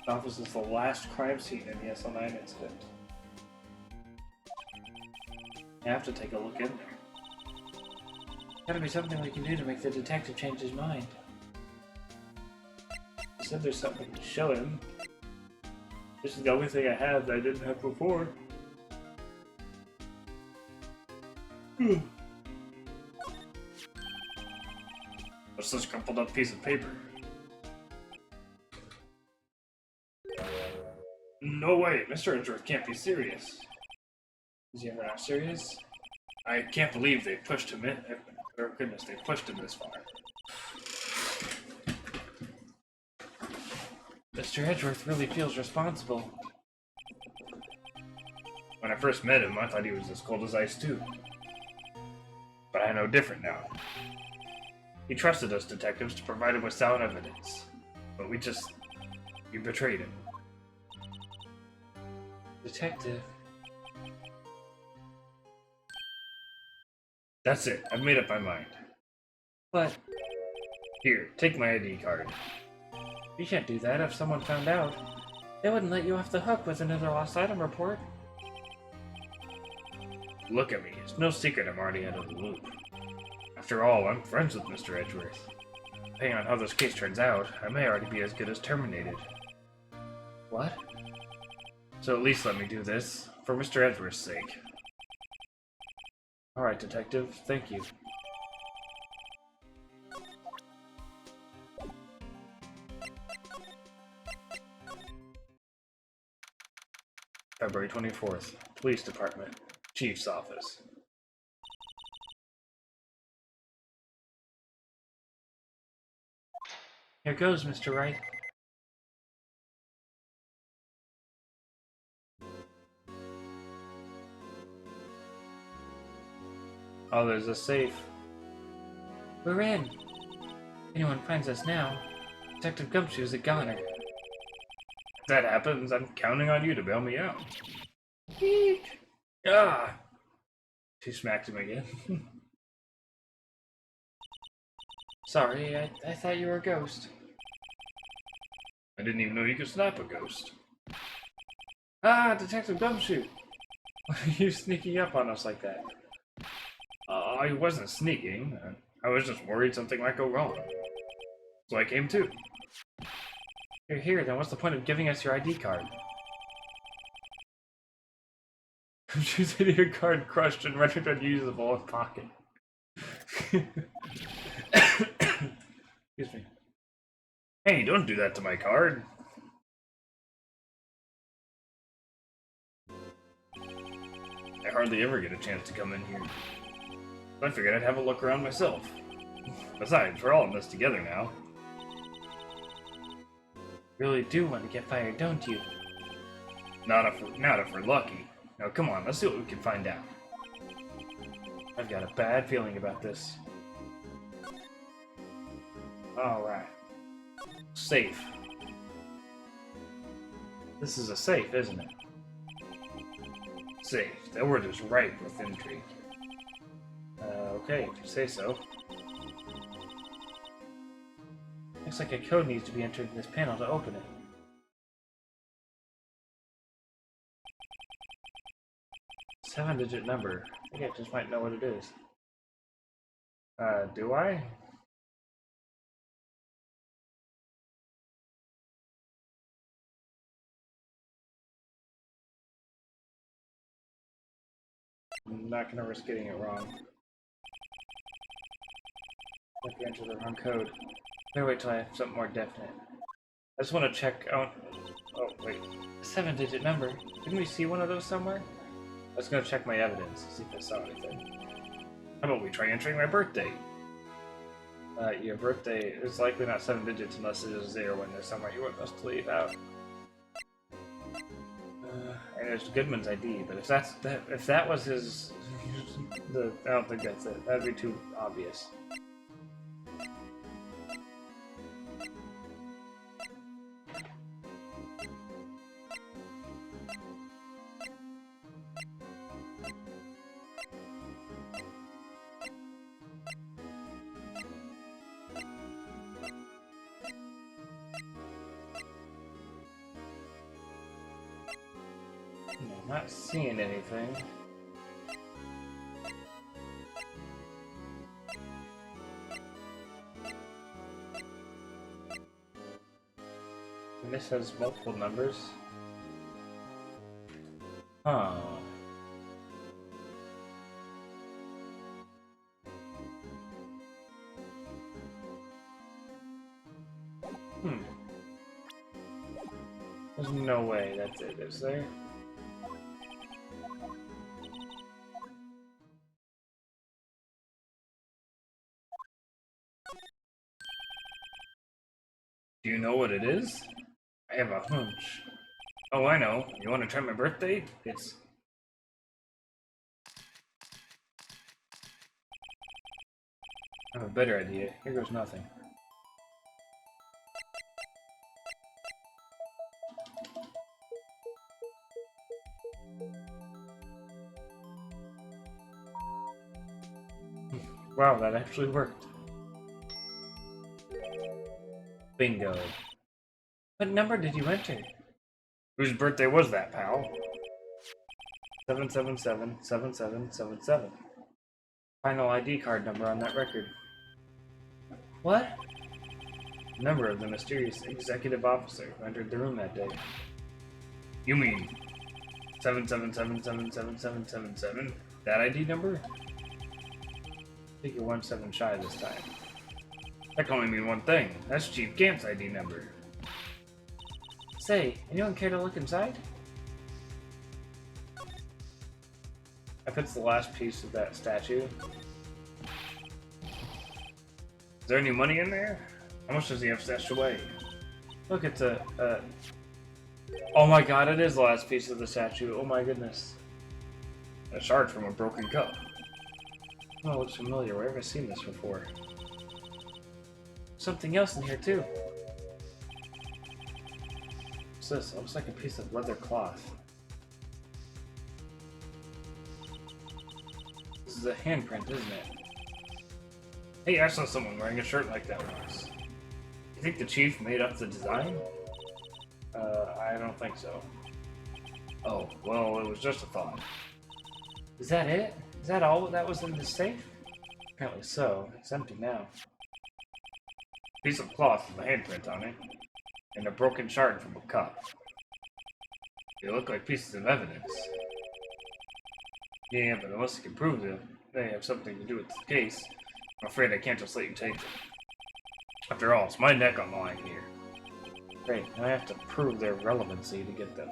The office is the last crime scene in the SL9 incident. I have to take a look in there. Gotta be something we can do to make the detective change his mind. He said there's something to show him. This is the only thing I have that I didn't have before. What's this crumpled up piece of paper? No way, Mr. Edgeworth can't be serious. Is he ever not serious? I can't believe they pushed him in. Oh goodness, they pushed him this far. Mr. Edgeworth really feels responsible. When I first met him, I thought he was as cold as ice too. But I know different now. He trusted us detectives to provide him with sound evidence. But we betrayed him. Detective? That's it, I've made up my mind. But Here, take my ID card. you can't do that if someone found out. They wouldn't let you off the hook with another lost item report. Look at me, it's no secret I'm already out of the loop. After all, I'm friends with Mr. Edgeworth. Depending on how this case turns out, I may already be as good as terminated. What? So at least let me do this, for Mr. Edgeworth's sake. Alright, detective, thank you. February 24th, Police Department, Chief's Office. Here goes, Mr. Wright. Oh, there's a safe. We're in. If anyone finds us now, Detective Gumshoe's a goner. If that happens, I'm counting on you to bail me out. Eek. Ah! She smacked him again. Sorry, I thought you were a ghost. I didn't even know you could snap a ghost. Ah, Detective Gumshoe! Why are you sneaking up on us like that? I wasn't sneaking. I was just worried something might go wrong. So I came too. You're here, then what's the point of giving us your ID card? She's hitting her card crushed and rendered unusable in pocket. Excuse me. Hey, don't do that to my card. I hardly ever get a chance to come in here. So I figured I'd have a look around myself. Besides, we're all in this together now. Really do want to get fired, don't you? Not if we're lucky. Now come on, let's see what we can find out. I've got a bad feeling about this. Alright. Safe. This is a safe, isn't it? Safe. That word is ripe with intrigue. Okay, if you say so. Looks like a code needs to be entered in this panel to open it. Seven-digit number. I think I just might know what it is. Do I? I'm not gonna risk getting it wrong. Like you entered the wrong code. Better wait till I have something more definite. I just want to check out. Oh, wait. A seven-digit number. Didn't we see one of those somewhere? I was gonna check my evidence, see if I saw anything. How about we try entering my birthday? Your birthday is likely not 7 digits unless it is 0 when there's somewhere you want us to leave out. And there's Goodman's ID, but if that was his, I don't think that's it. That'd be too obvious. I'm not seeing anything. And this has multiple numbers. Huh. There's no way that's it, is there? Do you know what it is? I have a hunch. Oh, I know. You want to try my birthday? It's... I have a better idea. Here goes nothing. Wow, that actually worked. Bingo. What number did you enter? Whose birthday was that, pal? 7777777. Final ID card number on that record. What? Number of the mysterious executive officer who entered the room that day. You mean 777777777? That ID number? I think you're 1 7 shy this time. That can only mean one thing. That's Chief Gant's ID number. Say, anyone care to look inside? If it's the last piece of that statue. Is there any money in there? How much does he have stashed away? Look, it's a... Oh my god, it is the last piece of the statue. Oh my goodness. A shard from a broken cup. Oh, it looks familiar. Where have I seen this before? Something else in here too. What's this? It looks like a piece of leather cloth. This is a handprint, isn't it? Hey, I saw someone wearing a shirt like that once. You think the chief made up the design? I don't think so. Oh, well, it was just a thought. Is that it? Is that all that was in the safe? Apparently so. It's empty now. A piece of cloth with a handprint on it, and a broken shard from a cup. They look like pieces of evidence. Yeah, but unless you can prove that they have something to do with the case, I'm afraid I can't just let you take them. After all, it's my neck on the line here. Great, and I have to prove their relevancy to get them.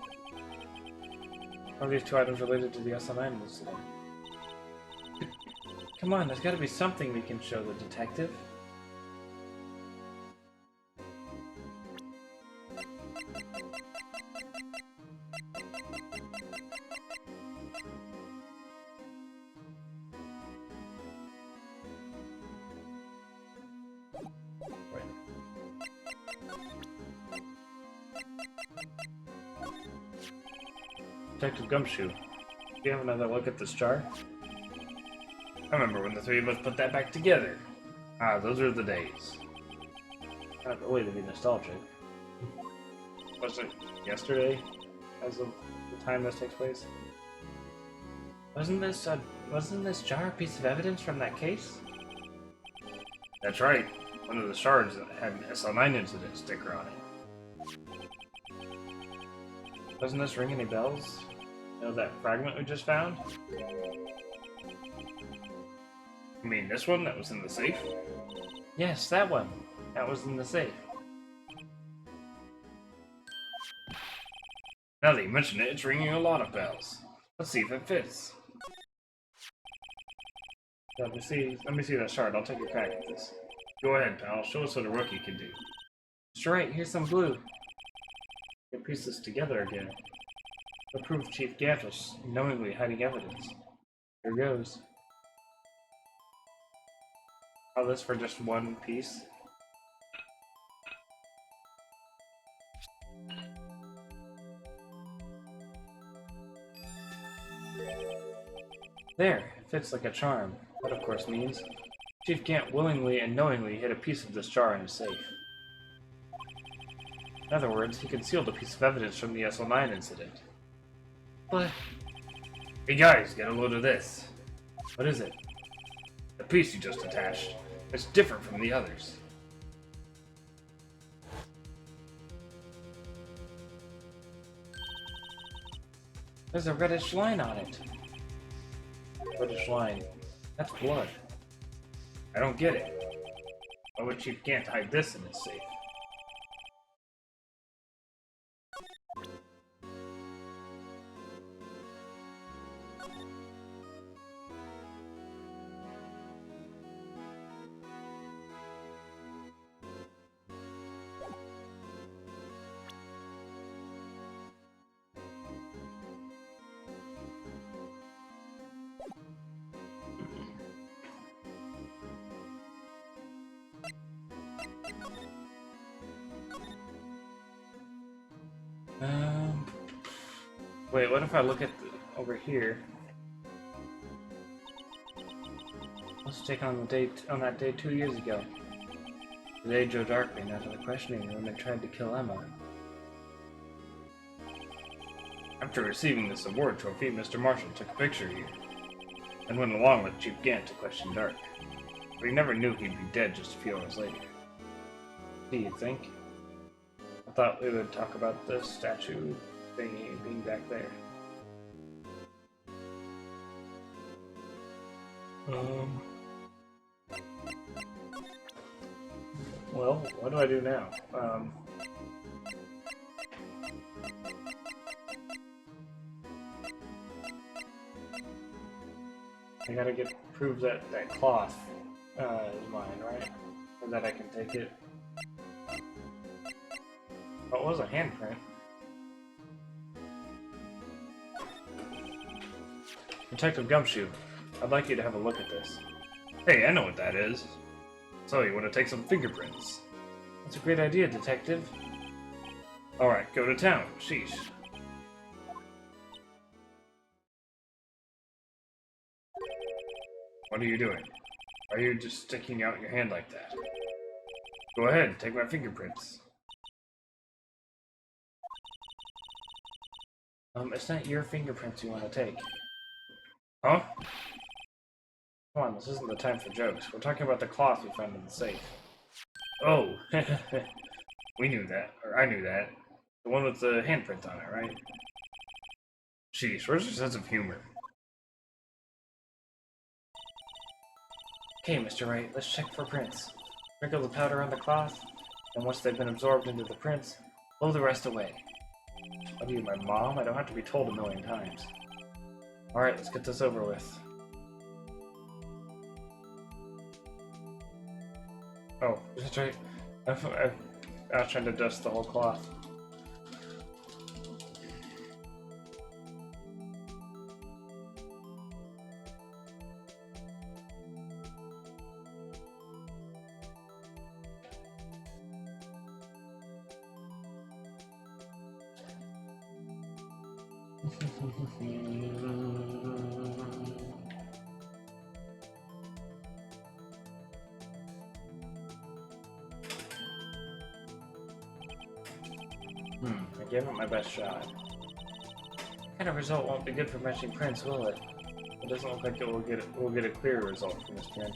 Are these 2 items related to the SNI incident? Come on, there's gotta be something we can show the detective. Detective Gumshoe, do you have another look at this jar? I remember when the 3 of us put that back together. Ah, those are the days. Not a way to be nostalgic. Was it yesterday as of the time this takes place? Wasn't this jar a piece of evidence from that case? That's right. One of the shards had an SL9 incident sticker on it. Doesn't this ring any bells? You know that fragment we just found? You mean this one that was in the safe? Yes, that one. That was in the safe. Now that you mention it, it's ringing a lot of bells. Let's see if it fits. Let me see that shard. I'll take a crack at this. Go ahead, pal. Show us what a rookie can do. Mr. Wright, here's some glue. We'll piece this together again. To prove Chief Gant was knowingly hiding evidence. Here goes. All this for just one piece? There, it fits like a charm. That of course means Chief Gant willingly and knowingly hid a piece of this jar in his safe. In other words, he concealed a piece of evidence from the SL9 incident. But... Hey guys, get a load of this. What is it? The piece you just attached. It's different from the others. there's a reddish line on it. Reddish line. That's blood. I don't get it. Why would Chief Gant hide this in his safe? Wait, what if I look at over here? Let's take on the date on that day 2 years ago. The day Joe Dark ran out of the questioning room and tried to kill Emma. After receiving this award trophy, Mr. Marshall took a picture here, and went along with Chief Gant to question Dark. But he never knew he'd be dead just a few hours later. Do you think? I thought we would talk about the statue thingy being back there. Well, what do I do now? I gotta prove that cloth is mine, right? Or that I can take it. Oh, it was a handprint. Detective Gumshoe, I'd like you to have a look at this. Hey, I know what that is. So, you want to take some fingerprints? That's a great idea, Detective. Alright, go to town. Sheesh. What are you doing? Are you just sticking out your hand like that? Go ahead, take my fingerprints. It's not your fingerprints you want to take. Huh? Come on, this isn't the time for jokes. We're talking about the cloth we found in the safe. Oh, we knew that, or I knew that. The one with the handprint on it, right? Sheesh, where's your sense of humor? Okay, Mr. Wright, let's check for prints. Sprinkle the powder on the cloth, and once they've been absorbed into the prints, blow the rest away. What are you, my mom? I don't have to be told 1,000,000 times. Alright, let's get this over with. Oh, that's right. I was trying to dust the whole cloth. I gave it my best shot. Kind of result won't be good for matching prints, will it? It doesn't look like we'll get a clear result from this print.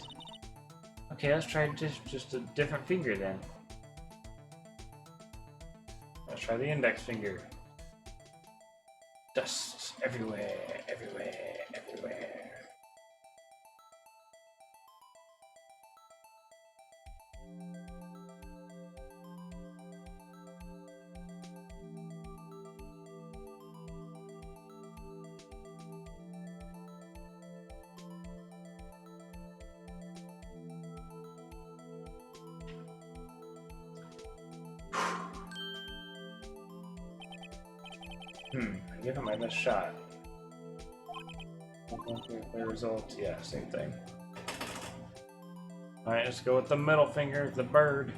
Okay, let's try just a different finger then. Let's try the index finger. Dust everywhere, everywhere, everywhere. I give him my best shot. The result, yeah, same thing. Alright, let's go with the middle finger, the bird.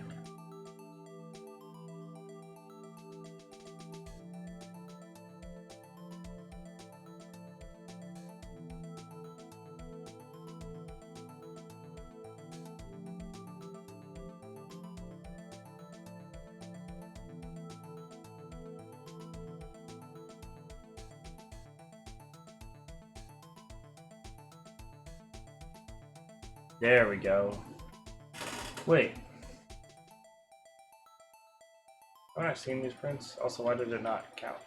There we go. Wait. I've not seen these prints. Also, why did it not count?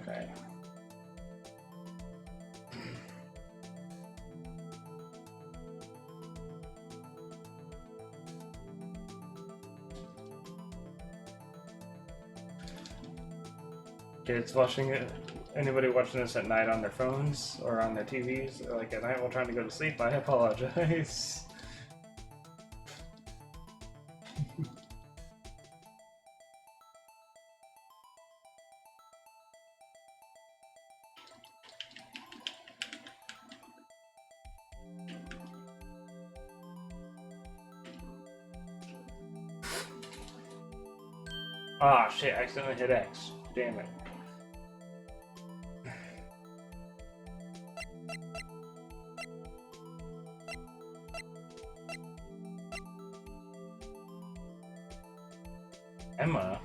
Okay. Kids watching it. Anybody watching this at night on their phones or on their TVs, like at night while trying to go to sleep, I apologize. Ah, shit, I accidentally hit X. Damn it. Emma?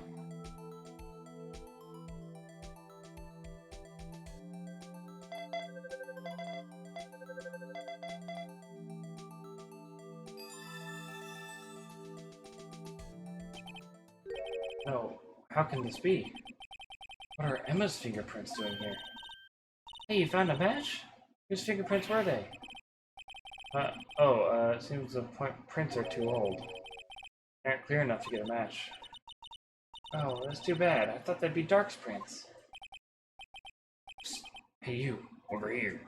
No, how can this be? What are Emma's fingerprints doing here? Hey, you found a match? Whose fingerprints were they? It seems the prints are too old. They aren't clear enough to get a match. Oh, that's too bad. I thought they'd be Dark's prints. Psst. Hey you, over here.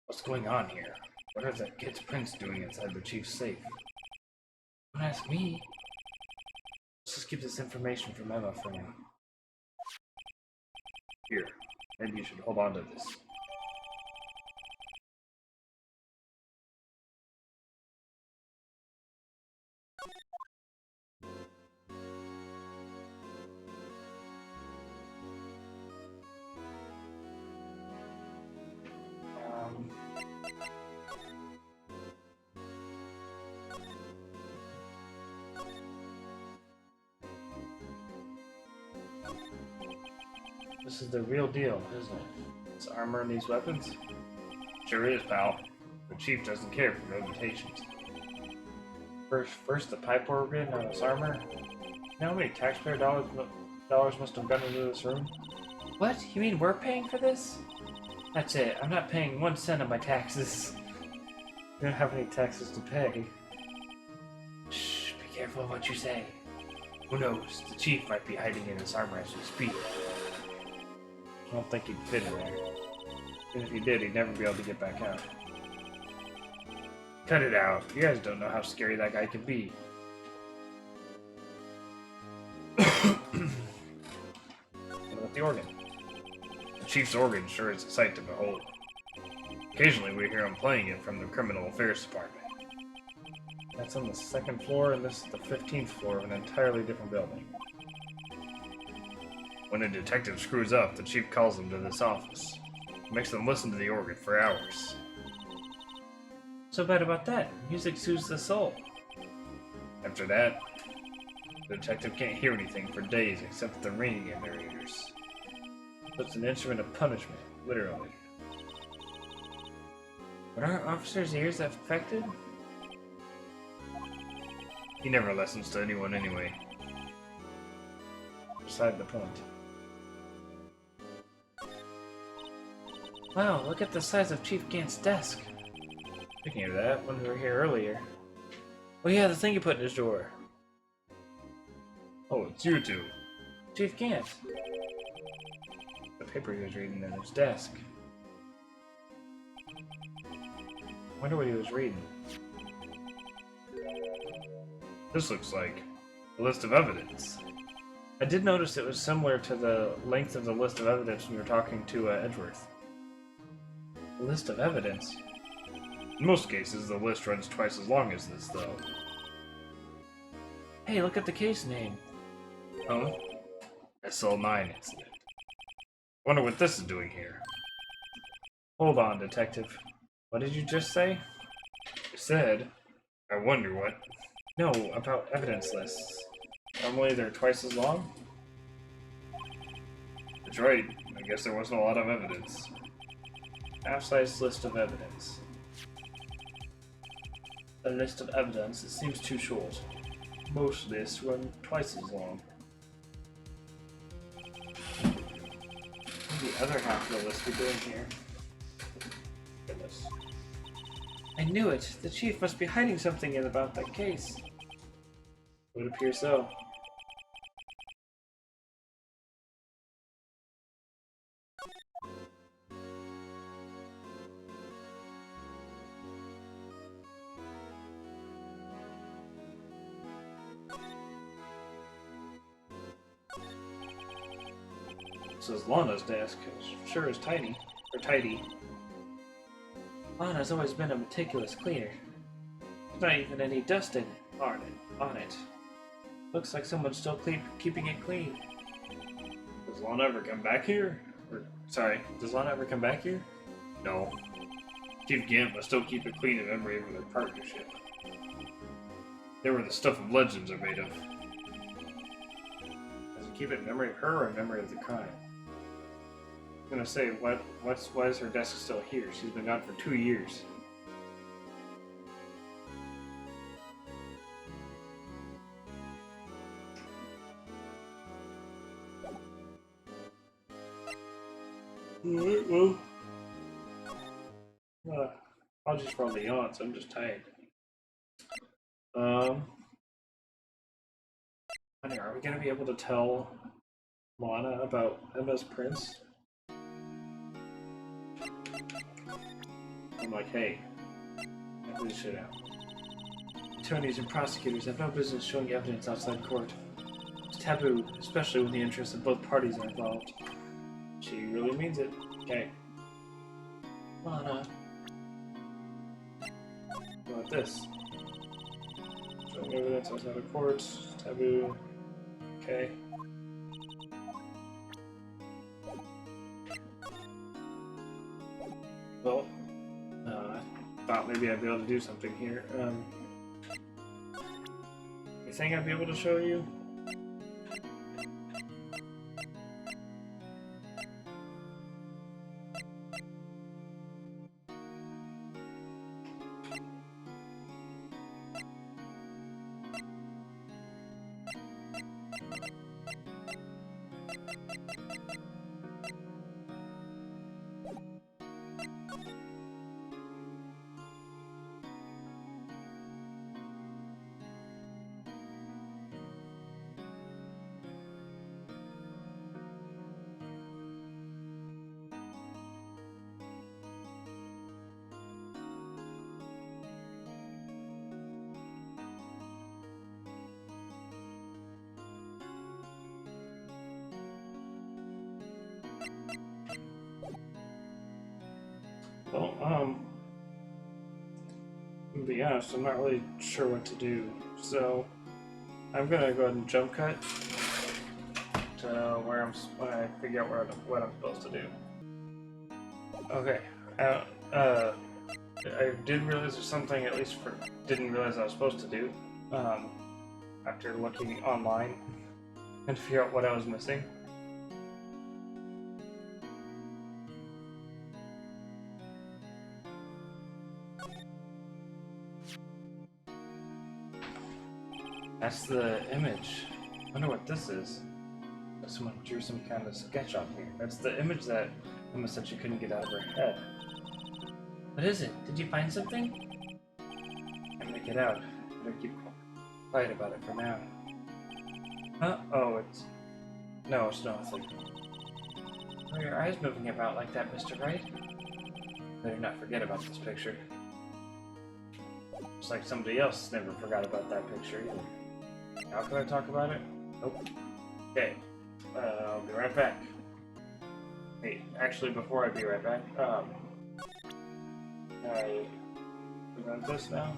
What's going on here? What are the kid's prints doing inside the chief's safe? Don't ask me. Let's just keep this information from Emma for now. Here, maybe you should hold on to this. This is the real deal, isn't it? This armor and these weapons? Sure is, pal. The chief doesn't care for reputations. First the pipe organ, now this armor. You know how many taxpayer dollars must have gone into this room? What? You mean we're paying for this? That's it. I'm not paying 1 cent of my taxes. We don't have any taxes to pay. Shh, be careful of what you say. Who knows? The chief might be hiding in his armor as we speak. I don't think he'd fit in there. And if he did, he'd never be able to get back out. Cut it out. You guys don't know how scary that guy can be. And with the organ. The chief's organ sure is a sight to behold. Occasionally we hear him playing it from the criminal affairs department. That's on the 2nd floor, and this is the 15th floor of an entirely different building. When a detective screws up, the chief calls them to this office. He makes them listen to the organ for hours. So bad about that. Music soothes the soul. After that, the detective can't hear anything for days except the ringing in their ears. So it's an instrument of punishment, literally. But aren't officers' ears affected? He never listens to anyone anyway. Beside the point. Wow, look at the size of Chief Gant's desk. Speaking of that, when we were here earlier. Oh yeah, the thing you put in his drawer. Oh, it's you two. Chief Gant. The paper he was reading in his desk. Wonder what he was reading. This looks like a list of evidence. I did notice it was similar to the length of the list of evidence when we were talking to Edgeworth. A list of evidence? In most cases, the list runs twice as long as this, though. Hey, look at the case name. Huh? SL9 incident. Wonder what this is doing here. Hold on, detective. What did you just say? You said, I wonder what. No, about evidence lists. Normally they're twice as long? That's right. I guess there wasn't a lot of evidence. Half-sized list of evidence. A list of evidence, it seems too short. Most lists run twice as long. The other half of the list we're doing here. Goodness. I knew it! The chief must be hiding something in about that case. It would appear so. This is Lana's desk. It sure is tidy. Or tidy. Lana's always been a meticulous cleaner. There's not even any dust on it. Looks like someone's still keeping it clean. Does Lana ever come back here? Does Lana ever come back here? No. Chief Gant must still keep it clean in memory of their partnership. They were the stuff of legends are made of. Does he keep it in memory of her or in memory of the crime? I'm gonna say, why is her desk still here? She's been gone for 2 years. Alright, well. Apologies for all the yawns, I'm just tired. Honey, are we gonna be able to tell Lana about Emma's prince? I'm like, hey, get this shit out. Attorneys and prosecutors have no business showing evidence outside court. It's taboo, especially when the interests of both parties are involved. She really means it. Okay. Lana. How about this? Showing evidence outside of court. Taboo. Okay. Well, I thought maybe I'd be able to do something here. You think I'd be able to show you? Well, to be honest, I'm not really sure what to do, so I'm gonna go ahead and jump cut to when I figure out what I'm supposed to do. Okay, I did realize there's something didn't realize I was supposed to do after looking online and figure out what I was missing. That's the image. I wonder what this is. Someone drew some kind of sketch on here. That's the image that Emma said she couldn't get out of her head. What is it? Did you find something? Can't make it out. Better keep quiet about it for now. Huh? Oh, it's... No, it's nothing. Why are your eyes moving about like that, Mr. Wright? Better not forget about this picture. Just like somebody else never forgot about that picture either. How can I talk about it? Nope. Okay. I'll be right back. Hey, actually, before I be right back, can I prevent this now?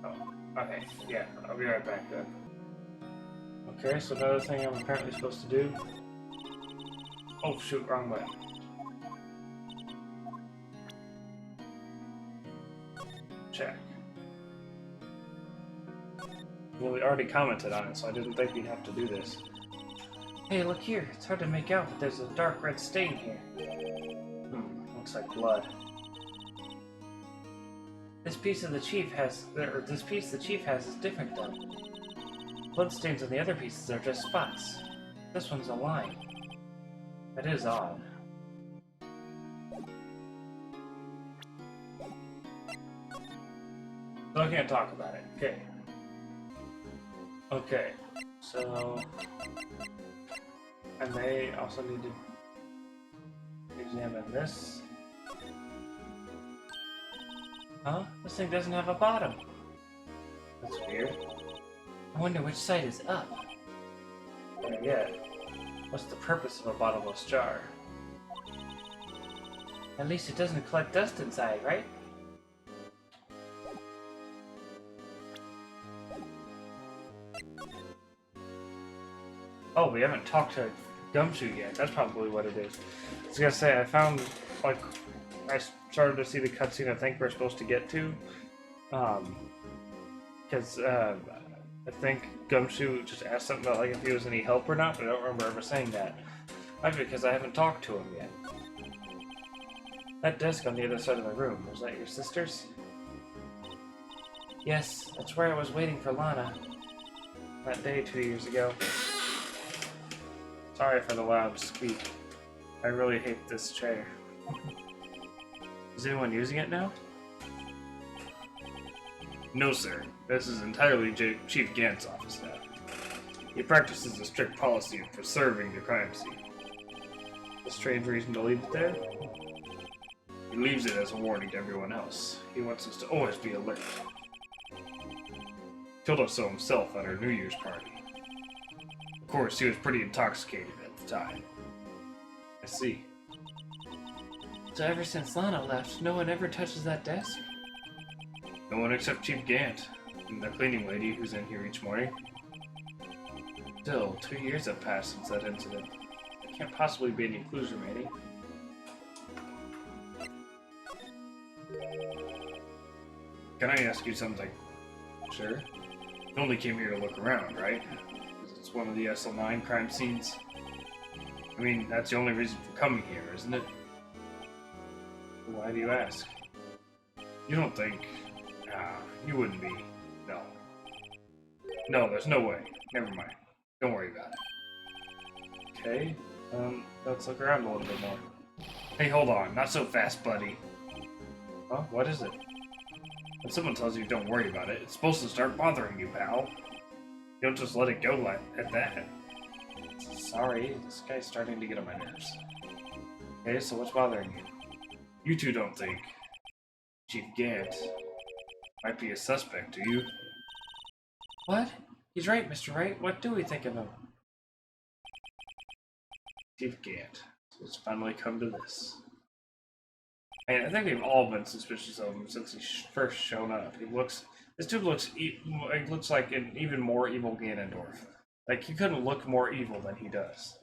Oh, okay. Yeah, I'll be right back then. Okay, so another thing I'm apparently supposed to do. Oh shoot, wrong way. Check. Well, we already commented on it, so I didn't think we'd have to do this. Hey, look here. It's hard to make out, but there's a dark red stain here. Looks like blood. This piece the chief has is different though. Bloodstains on the other pieces are just spots. This one's a line. That is odd. So I can't talk about it. Okay. Okay. So I may also need to examine this. Huh? This thing doesn't have a bottom. That's weird. I wonder which side is up. Better yet, what's the purpose of a bottomless jar? At least it doesn't collect dust inside, right? Oh, we haven't talked to Gumshoe yet. That's probably what it is. I was gonna say, I found, like, I started to see the cutscene I think we're supposed to get to. Because, I think Gumshoe just asked something about, like, if he was any help or not, but I don't remember ever saying that. Maybe because I haven't talked to him yet. That desk on the other side of the room, was that your sister's? Yes, that's where I was waiting for Lana. That day 2 years ago. Sorry for the loud squeak. I really hate this chair. Is anyone using it now? No, sir. This is entirely Chief Gant's office now. He practices a strict policy of preserving the crime scene. A strange reason to leave it there? He leaves it as a warning to everyone else. He wants us to always be alert. Killed us so himself at our New Year's party. Of course, he was pretty intoxicated at the time. I see. So ever since Lana left, no one ever touches that desk? No one except Chief Gant and the cleaning lady who's in here each morning. Still, 2 years have passed since that incident. There can't possibly be any clues remaining. Can I ask you something? Sure. You only came here to look around, right? 'Cause it's one of the SL9 crime scenes. I mean, that's the only reason for coming here, isn't it? Why do you ask? You don't think... you wouldn't be. No. No, there's no way. Never mind. Don't worry about it. Okay, let's look around a little bit more. Hey, hold on. Not so fast, buddy. Huh? What is it? When someone tells you don't worry about it, it's supposed to start bothering you, pal. You don't just let it go like at that. Sorry, this guy's starting to get on my nerves. Okay, so what's bothering you? You two don't think Chief Gant might be a suspect, do you? What? He's right, Mr. Wright. What do we think of him? Chief Gant. So it's finally come to this. And I think we've all been suspicious of him since he's first shown up. This dude looks like an even more evil Ganondorf. Like, he couldn't look more evil than he does.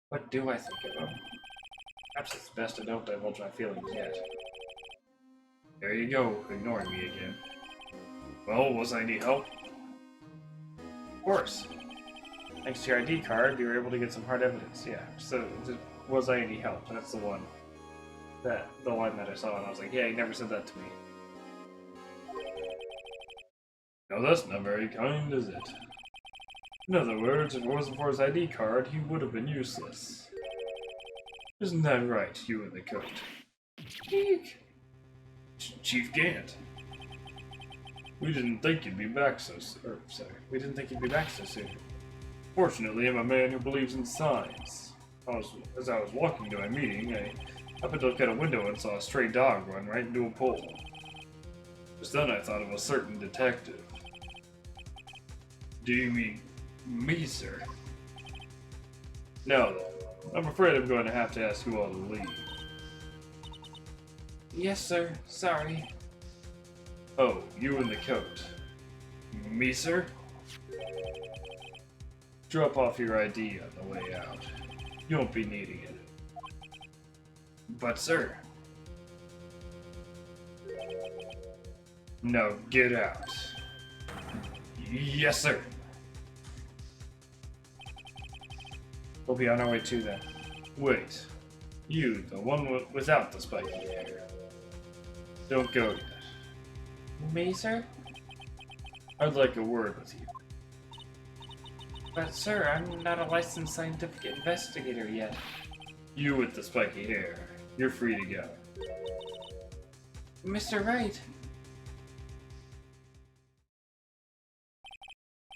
What do I think of him? Perhaps it's best I don't divulge my feelings yet. There you go, ignoring me again. Well, was I any help? Of course. Thanks to your ID card, you were able to get some hard evidence. Yeah, so was I any help? That's the one. The line that I saw, and I was like, yeah, he never said that to me. Now that's not very kind, is it? In other words, if it wasn't for his ID card, he would have been useless. Isn't that right, you in the coat? Eek! Chief Gant. We didn't think you'd be back so soon. We didn't think you'd be back so soon. Fortunately, I'm a man who believes in science. As I was walking to my meeting, I happened to look out a window and saw a stray dog run right into a pole. Just then I thought of a certain detective. Do you mean me, sir? No, then. I'm afraid I'm going to have to ask you all to leave. Yes, sir. Sorry. Oh, you in the coat. Me, sir? Drop off your ID on the way out. You won't be needing it. But, sir... Now get out. Yes, sir. We'll be on our way too, then. Wait. You, the one without the spiky hair. Don't go yet. Me, sir? I'd like a word with you. But, sir, I'm not a licensed scientific investigator yet. You with the spiky hair. You're free to go. Mr. Wright!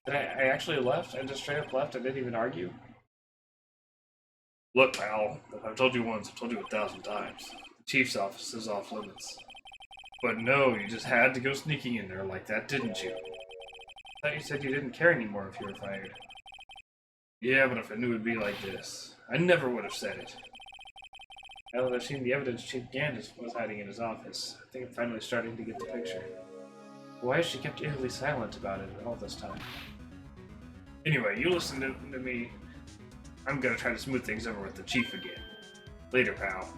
I actually left? I just straight up left? I didn't even argue? Look, pal, if I've told you once, I've told you 1,000 times. The chief's office is off limits. But no, you just had to go sneaking in there like that, didn't you? I thought you said you didn't care anymore if you were fired. Yeah, but if I knew it'd be like this, I never would have said it. Now that I've seen the evidence Chief Gandis was hiding in his office, I think I'm finally starting to get the picture. Why has she kept eerily silent about it all this time? Anyway, you listen to me. I'm gonna try to smooth things over with the chief again. Later, pal.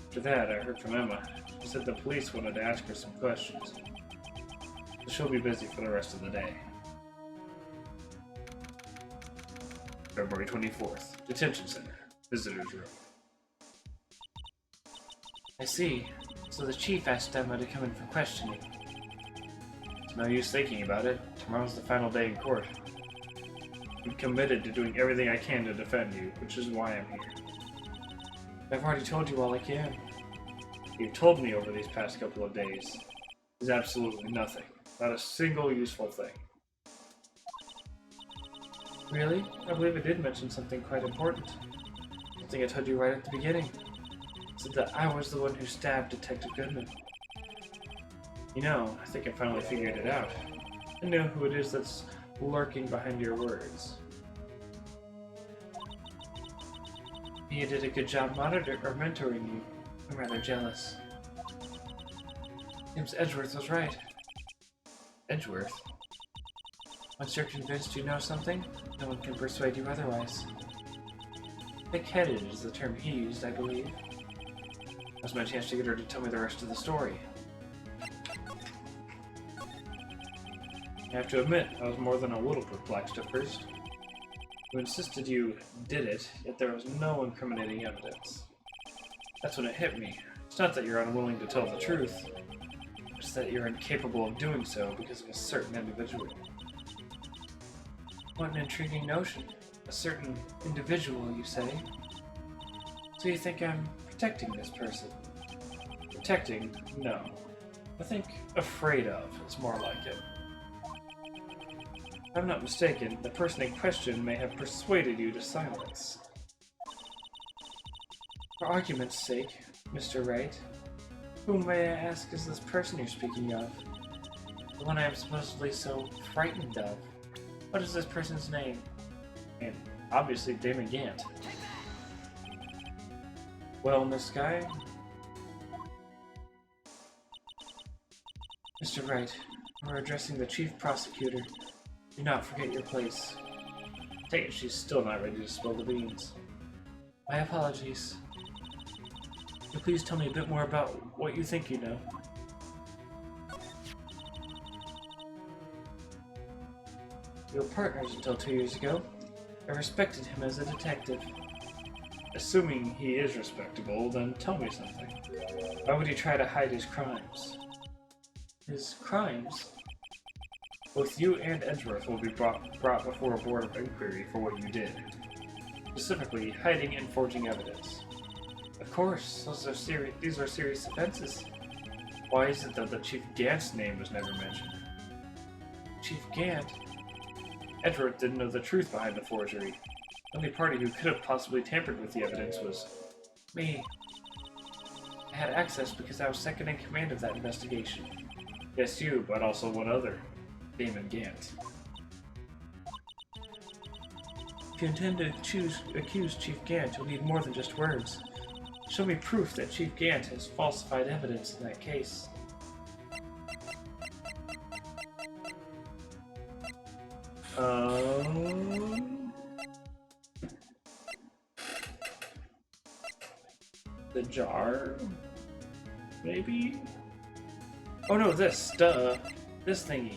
After that, I heard from Emma. She said the police wanted to ask her some questions. So she'll be busy for the rest of the day. February 24th. Detention Center. Visitor's room. I see. So the chief asked Emma to come in for questioning. It's no use thinking about it. Tomorrow's the final day in court. I'm committed to doing everything I can to defend you, which is why I'm here. I've already told you all I can. You've told me over these past couple of days is absolutely nothing. Not a single useful thing. Really? I believe I did mention something quite important. Something I told you right at the beginning. I said that I was the one who stabbed Detective Goodman. You know, I think I finally figured it out. I know who it is that's lurking behind your words. You did a good job mentoring you. I'm rather jealous. Seems Edgeworth was right. Edgeworth? Once you're convinced you know something, no one can persuade you otherwise. Thick-headed is the term he used, I believe. That's my chance to get her to tell me the rest of the story. I have to admit, I was more than a little perplexed at first. You insisted you did it, yet there was no incriminating evidence. That's when it hit me. It's not that you're unwilling to tell the truth, it's that you're incapable of doing so because of a certain individual. What an intriguing notion. A certain individual, you say? So you think I'm protecting this person? Protecting? No. I think afraid of is more like it. If I'm not mistaken, the person in question may have persuaded you to silence. For argument's sake, Mr. Wright, whom may I ask is this person you're speaking of? The one I am supposedly so frightened of. What is this person's name? And obviously Damon Gant. Well, Miss Guy? Mr. Wright, we're addressing the Chief Prosecutor. Do not forget your place. Take it she's still not ready to spill the beans. My apologies. Can you please tell me a bit more about what you think you know? We were partners until 2 years ago. I respected him as a detective. Assuming he is respectable, then tell me something. Why would he try to hide his crimes? His crimes? Both you and Edgeworth will be brought before a board of inquiry for what you did. Specifically, hiding and forging evidence. Of course, these are serious offenses. Why is it that Chief Gant's name was never mentioned? Chief Gant? Edgeworth didn't know the truth behind the forgery. The only party who could have possibly tampered with the evidence was me. I had access because I was second in command of that investigation. Yes, you, but also one other. Damon Gant. If you intend to accuse Chief Gant, you'll need more than just words. Show me proof that Chief Gant has falsified evidence in that case. The jar? Maybe? Oh no, this, duh. This thingy.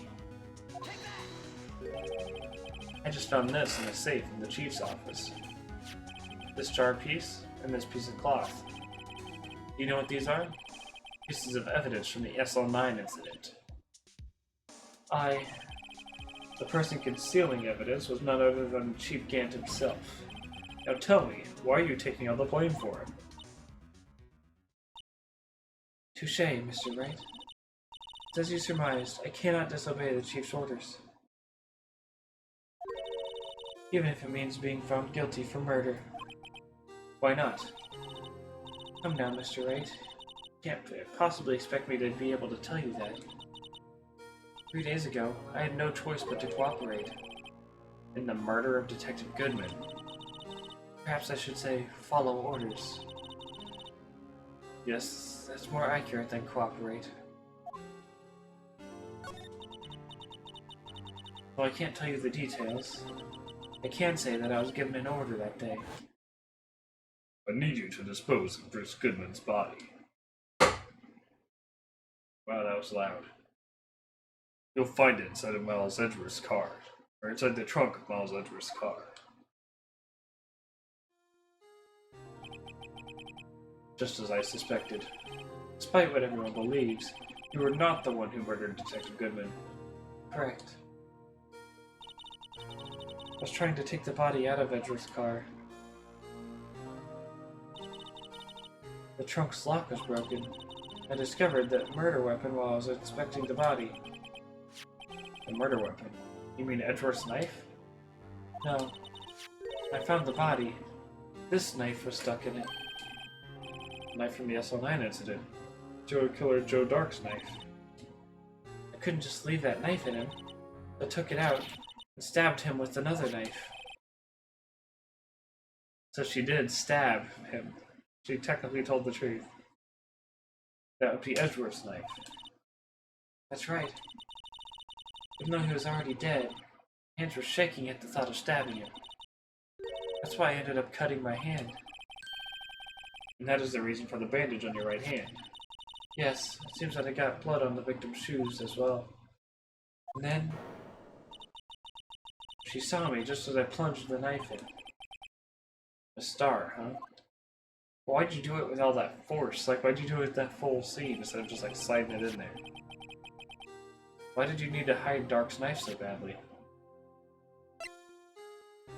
I just found this in a safe in the chief's office. This jar piece and this piece of cloth. Do you know what these are? Pieces of evidence from the SL9 incident. The person concealing evidence was none other than Chief Gant himself. Now tell me, why are you taking all the blame for him? Touché, Mr. Wright. As you surmised, I cannot disobey the Chief's orders. Even if it means being found guilty for murder. Why not? Come now, Mr. Wright. You can't possibly expect me to be able to tell you that. 3 days ago, I had no choice but to cooperate. In the murder of Detective Goodman. Perhaps I should say, follow orders. Yes, that's more accurate than cooperate. Though I can't tell you the details, I can say that I was given an order that day. I need you to dispose of Bruce Goodman's body. Wow, that was loud. You'll find it inside of Miles Edgeworth's car, or inside the trunk of Miles Edgeworth's car. Just as I suspected. Despite what everyone believes, You were not the one who murdered Detective Goodman. correct. I was trying to take the body out of Edgeworth's car. The trunk's lock was broken. I discovered the murder weapon while I was inspecting the body. The murder weapon? You mean Edgeworth's knife? No. I found the body. This knife was stuck in it. The knife from the SL9 incident. Killer Joe Dark's knife. I couldn't just leave that knife in him. I took it out and stabbed him with another knife. So she did stab him. She technically told the truth. That would be Edgeworth's knife. That's right. Even though he was already dead, my hands were shaking at the thought of stabbing him. That's why I ended up cutting my hand. And that is the reason for the bandage on your right hand. Yes, it seems that I got blood on the victim's shoes as well. And then she saw me just as I plunged the knife in. A star, huh? Why'd you do it with all that force? Like, why'd you do it with that full scene instead of just, like, sliding it in there? Why did you need to hide Dark's knife so badly?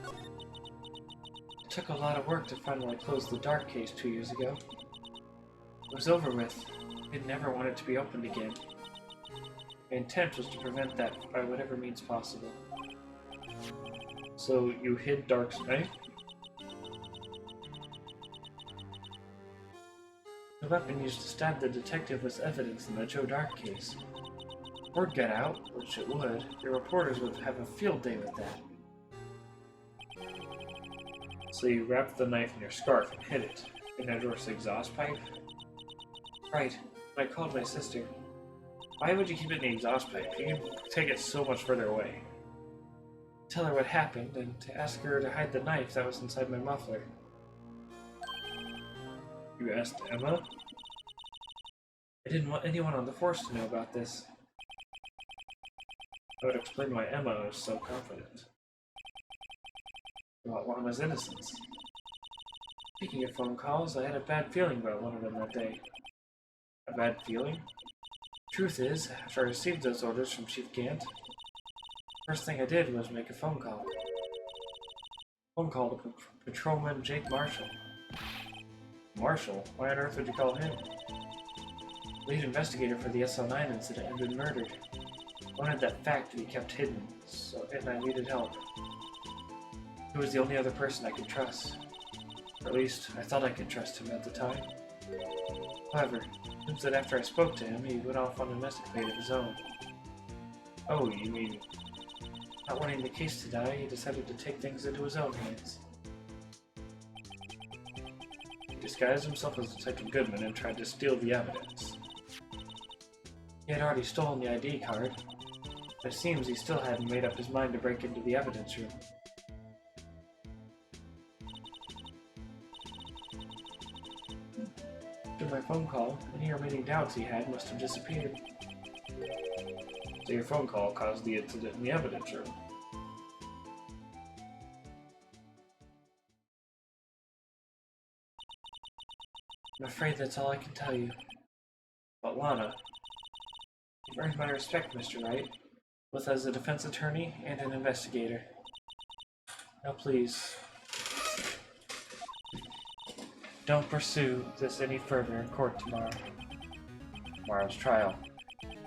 It took a lot of work to finally close the Dark case 2 years ago. It was over with. I'd never want it to be opened again. My intent was to prevent that by whatever means possible. So, you hid Dark's knife? The weapon used to stab the detective was evidence in the Joe Dark case. Word got out, which it would. The reporters would have a field day with that. So you wrapped the knife in your scarf and hid it in Edgeworth's exhaust pipe? Right. I called my sister. Why would you keep it in the exhaust pipe? You can take it so much further away. Tell her what happened, and to ask her to hide the knife that was inside my muffler. You asked Emma? I didn't want anyone on the force to know about this. That would explain why Emma was so confident about Lana's innocence. Speaking of phone calls, I had a bad feeling about one of them that day. A bad feeling? Truth is, after I received those orders from Chief Gant, first thing I did was make a phone call. To Patrolman Jake Marshall. Marshall? Why on earth would you call him? Lead investigator for the SL9 incident had been murdered. I wanted that fact to be kept hidden, and I needed help. He was the only other person I could trust. Or at least, I thought I could trust him at the time. However, it seems that after I spoke to him, he went off on an escapade of his own. Oh, you mean... Not wanting the case to die, he decided to take things into his own hands. He disguised himself as Detective Goodman and tried to steal the evidence. He had already stolen the ID card, but it seems he still hadn't made up his mind to break into the evidence room. After my phone call, any remaining doubts he had must have disappeared. So your phone call caused the incident in the evidence room. I'm afraid that's all I can tell you. But Lana... You've earned my respect, Mr. Wright, both as a defense attorney and an investigator. Now please, don't pursue this any further in court tomorrow. Tomorrow's trial.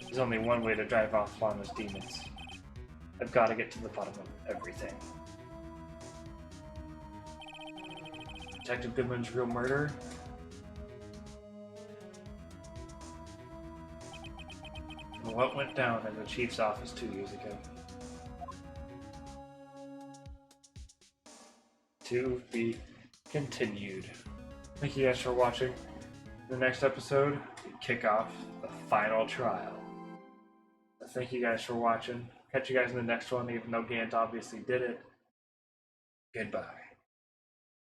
There's only one way to drive off Lana's demons. I've got to get to the bottom of everything. Detective Goodman's real murder? And what went down in the chief's office 2 years ago? To be continued. Thank you guys for watching. In the next episode, we kick off the final trial. So thank you guys for watching. Catch you guys in the next one, even though Gant obviously did it. Goodbye.